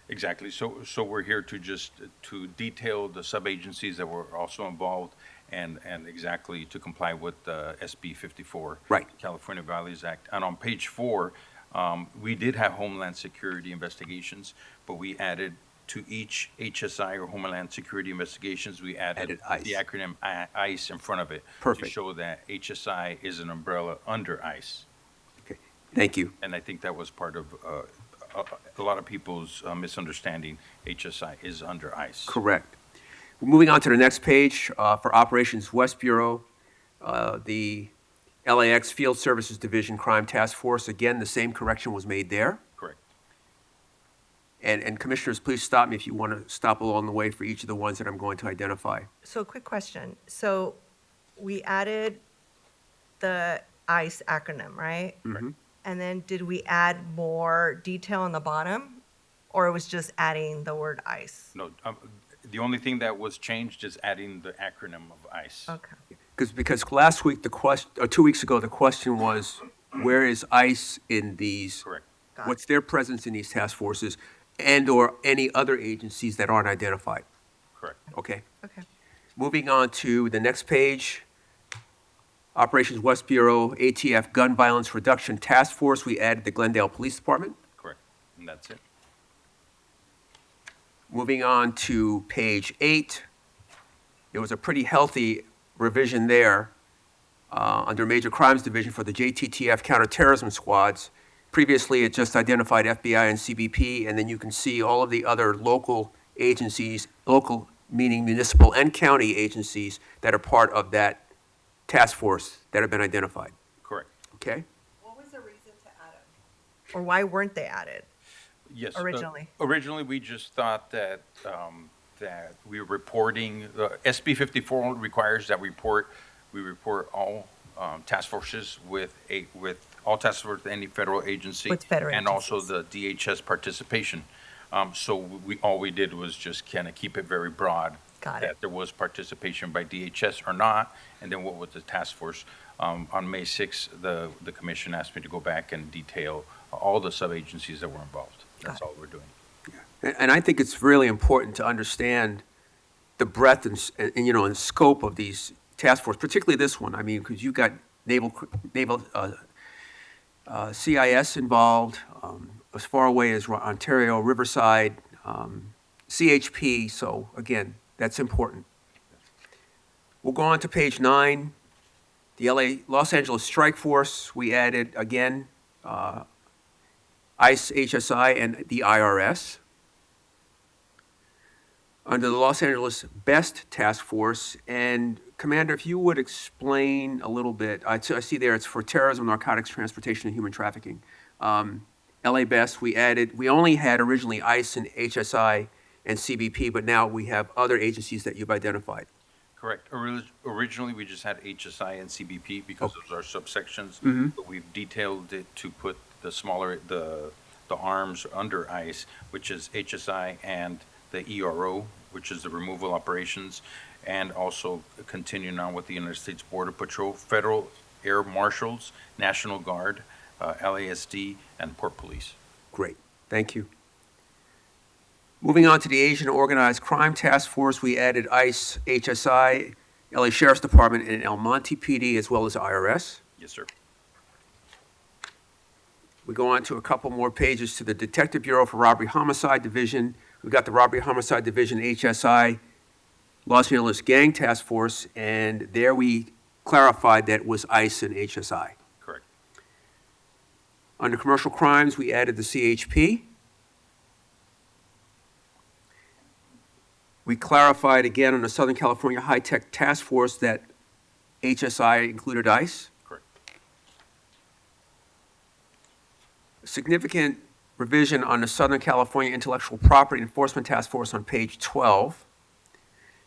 Exactly. So we're here to to detail the sub-agencies that were also involved and exactly to comply with SB 54. Right. California Values Act. And on page 4, we did have Homeland Security investigations, but we added to each HSI or Homeland Security investigations, we added ICE. the acronym ICE in front of it. Perfect. To show that HSI is an umbrella under ICE. Okay. Thank you. And I think that was part of a lot of people's misunderstanding. HSI is under ICE. Correct. Moving on to the next page, for Operations West Bureau, the LAX Field Services Division Crime Task Force, again, the same correction was made there. Correct. And commissioners, please stop me if you want to stop along the way for each of the ones that I'm going to identify. So quick question. So we added the ICE acronym, right? Mhm. And then did we add more detail on the bottom? Or it was just adding the word ICE? No, the only thing that was changed is adding the acronym of ICE. Okay. Because last week, 2 weeks ago, the question was, where is ICE in these? Correct. What's their presence in these task forces and/or any other agencies that aren't identified? Correct. Okay. Okay. Moving on to the next page, Operations West Bureau, ATF Gun Violence Reduction Task Force, we added the Glendale Police Department. Correct. And that's it. Moving on to page 8, there was a pretty healthy revision there under Major Crimes Division for the JTTF counterterrorism squads. Previously, it just identified FBI and CBP, and then you can see all of the other local agencies, local meaning municipal and county agencies that are part of that task force that have been identified. Correct. Okay? What was the reason to add them? Or why weren't they added? Yes. Originally. Originally, we just thought that we were reporting, SB 54 requires that we report all task forces with all task forces with any federal agency. With federal and also the DHS participation. So all we did was just kind of keep it very broad. Got That there was participation by DHS or not, and then what was the task force. On May 6th, the commission asked me to go back and detail all the sub-agencies that were involved. That's all we're doing. And I think it's really important to understand the breadth and scope of these task forces, particularly this one. I mean, because you've got naval CIS involved, as far away as Ontario, Riverside, CHP. So again, that's important. We'll go on to page 9. The Los Angeles Strike Force, we added again ICE, HSI, and the IRS. Under the Los Angeles BEST Task Force, and Commander, if you would explain a little bit, I see there it's for terrorism, narcotics, transportation, and human trafficking. LA BEST, we only had originally ICE and HSI and CBP, but now we have other agencies that you've identified. Correct. Originally, we just had HSI and CBP because those are subsections, Mhm. but we've detailed it to put the smaller, the arms under ICE, which is HSI and the ERO, which is the removal operations, and also continuing on with the United States Border Patrol, Federal Air Marshals, National Guard, LASD, and Port Police. Great, thank you. Moving on to the Asian Organized Crime Task Force, we added ICE, HSI, LA Sheriff's Department, and El Monte PD, as well as IRS. Yes, sir. We go on to a couple more pages to the Detective Bureau for Robbery Homicide Division. We've got the Robbery Homicide Division, HSI, Los Angeles Gang Task Force, and there we clarified that it was ICE and HSI. Correct. Under commercial crimes, we added the CHP. We clarified again on the Southern California High Tech Task Force that HSI included ICE. Correct. Significant revision on the Southern California Intellectual Property Enforcement Task Force on page 12,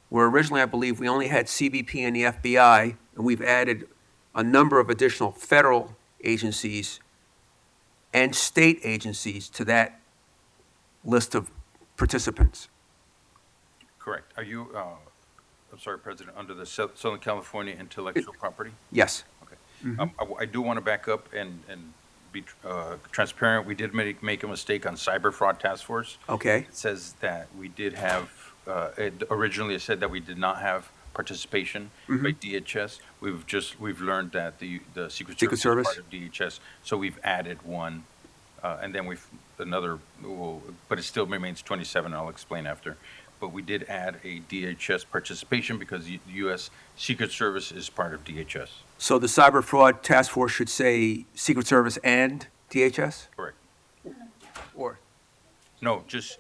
where originally I believe we only had CBP and the FBI, and we've added a number of additional federal agencies and state agencies to that list of participants. Correct. Are you, I'm sorry, President, under the Southern California Intellectual Property? Yes. Okay. I do want to back up and be transparent. We did make a mistake on Cyber Fraud Task Force. Okay. It says that we did have, originally it said that we did not have participation by DHS. We've learned that the Secret Service is part of DHS, so we've added one, and then but it still remains 27, I'll explain after. But we did add a DHS participation because the U.S. Secret Service is part of DHS. So the Cyber Fraud Task Force should say Secret Service and DHS? Correct. Or? No, just,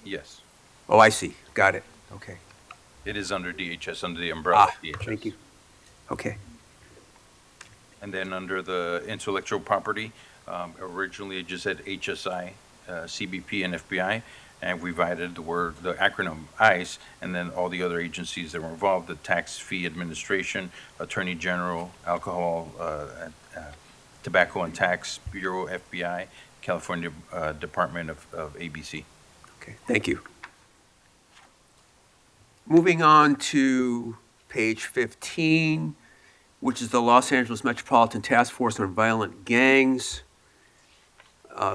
yes. Oh, I see. Got it. Okay. It is under DHS, under the umbrella of DHS. Thank you. Okay. And then under the intellectual property, originally it just said HSI, CBP, and FBI. And we've added the acronym ICE, and then all the other agencies that were involved, the Tax Fee Administration, Attorney General, Alcohol, Tobacco and Tax Bureau, FBI, California Department of ABC. Okay, thank you. Moving on to page 15, which is the Los Angeles Metropolitan Task Force on Violent Gangs,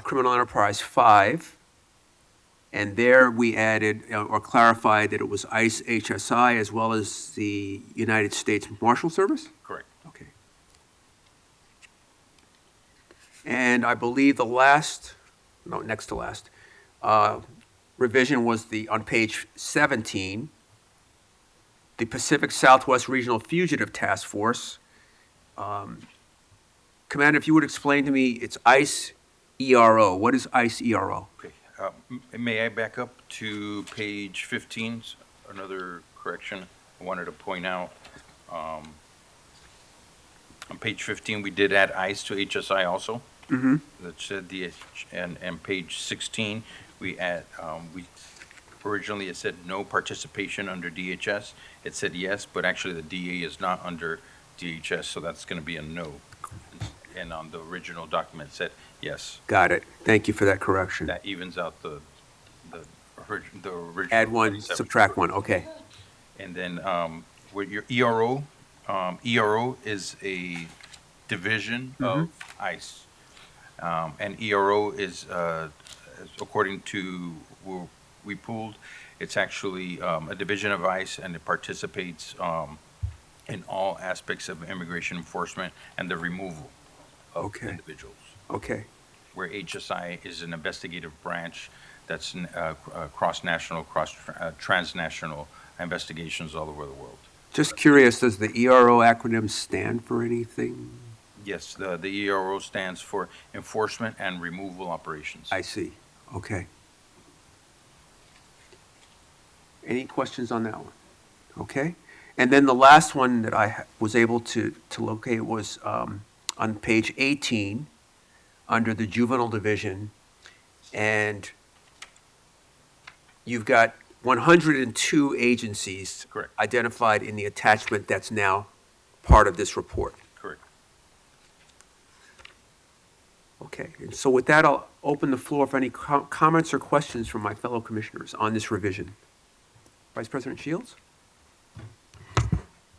Criminal Enterprise 5. And there we added or clarified that it was ICE HSI as well as the United States Marshal Service? Correct. Okay. And I believe next to last, revision was on page 17, the Pacific Southwest Regional Fugitive Task Force. Commander, if you would explain to me, it's ICE ERO. What is ICE ERO? Okay. May I back up to page 15? Another correction I wanted to point out. On page 15, we did add ICE to HSI also. That said and page 16, we originally it said no participation under DHS. It said yes, but actually the DA is not under DHS, so that's going to be a no. And on the original document, it said yes. Got it. Thank you for that correction. That evens out the original. Add one, 27. subtract one, okay. And then with your ERO, ERO is a division of ICE. And ERO is, according to where we pooled, it's actually a division of ICE, and it participates in all aspects of immigration enforcement and the removal of individuals. Okay. Where HSI is an investigative branch that's cross-national, transnational investigations all over the world. Just curious, does the ERO acronym stand for anything? Yes, the ERO stands for Enforcement and Removal Operations. I see. Okay. Any questions on that one? Okay. And then the last one that I was able to locate was on page 18 under the Juvenile Division. And you've got 102 agencies identified in the attachment that's now part of this report. Correct. Okay, and so with that, I'll open the floor for any comments or questions from my fellow commissioners on this revision. Vice President Shields?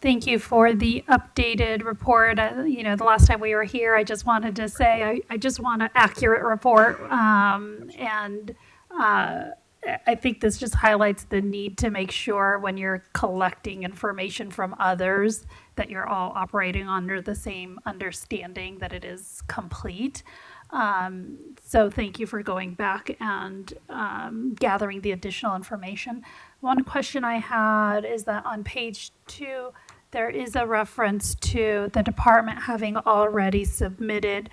Thank you for the updated report. The last time we were here, I just wanted to say I just want an accurate report. I think this just highlights the need to make sure when you're collecting information from others that you're all operating under the same understanding that it is complete. So thank you for going back and gathering the additional information. One question I had is that on page 2, there is a reference to the department having already submitted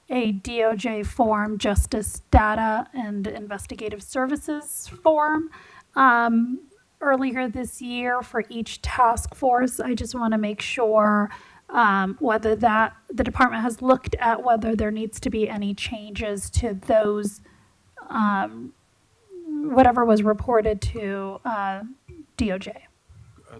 a DOJ form, Justice Data and Investigative Services form, earlier this year for each task force. I just want to make sure whether the department has looked at whether there needs to be any changes to those, whatever was reported to DOJ.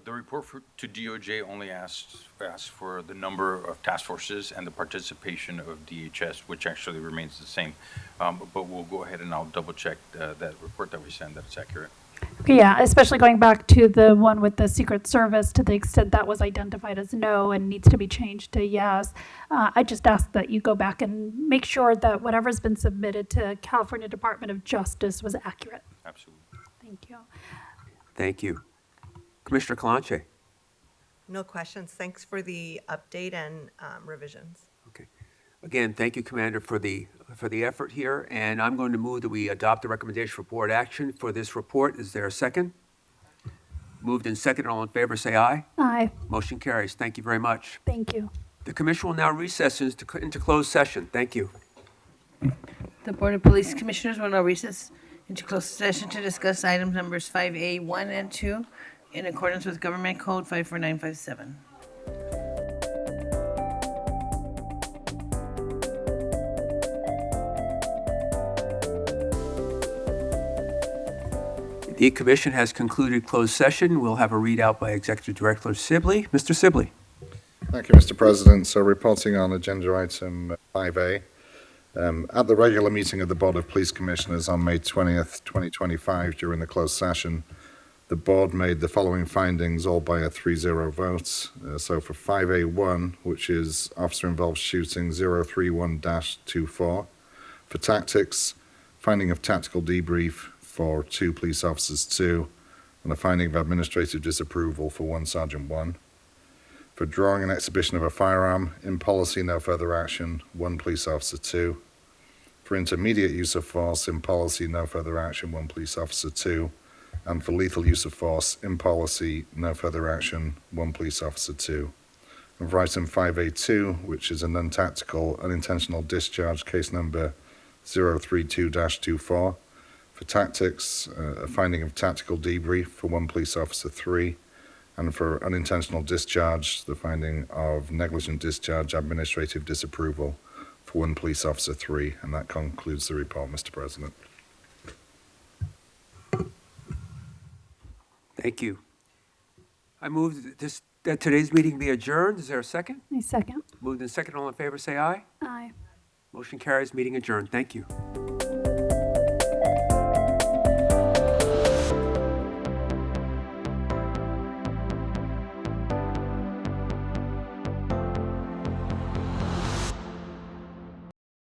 The report to DOJ only asks for the number of task forces and the participation of DHS, which actually remains the same. But we'll go ahead and I'll double check that report that we send that it's accurate. Okay, yeah, especially going back to the one with the Secret Service, to the extent that was identified as no and needs to be changed to yes. I just ask that you go back and make sure that whatever's been submitted to California Department of Justice was accurate. Absolutely. Thank you. Thank you. Commissioner Kalanche. No questions. Thanks for the update and revisions. Again, thank you, Commander, for the effort here, and I'm going to move that we adopt the recommendation for board action for this report. Is there a second? Moved and second. All in favor, say aye. Aye. Motion carries. Thank you very much. Thank you. The commission will now recess into closed session. Thank you. The Board of Police Commissioners will now recess into closed session to discuss items numbers 5A, 1, and 2 in accordance with Government Code 54957. The commission has concluded closed session. We'll have a readout by Executive Director Sibley. Mr. Sibley. Thank you, Mr. President. So reporting on agenda item 5A. At the regular meeting of the Board of Police Commissioners on May 20th, 2025, during the closed session, the board made the following findings, all by a 3-0 vote. So for 5A1, which is officer-involved shooting 031-24, for tactics, finding of tactical debrief for 2 police officers 2, and a finding of administrative disapproval for 1 Sergeant 1. For drawing and exhibition of a firearm, in policy, no further action, 1 police officer 2. For intermediate use of force, in policy, no further action, 1 police officer 2. And for lethal use of force, in policy, no further action, 1 police officer 2. And for item 5A2, which is a non-tactical, unintentional discharge, case number 032-24, for tactics, a finding of tactical debrief for 1 police officer 3, and for unintentional discharge, the finding of negligent discharge, administrative disapproval for 1 police officer 3, and that concludes the report, Mr. President. Thank you. I move that today's meeting be adjourned. Is there a second? A second. Moved and second. All in favor, say aye. Aye. Motion carries. Meeting adjourned. Thank you.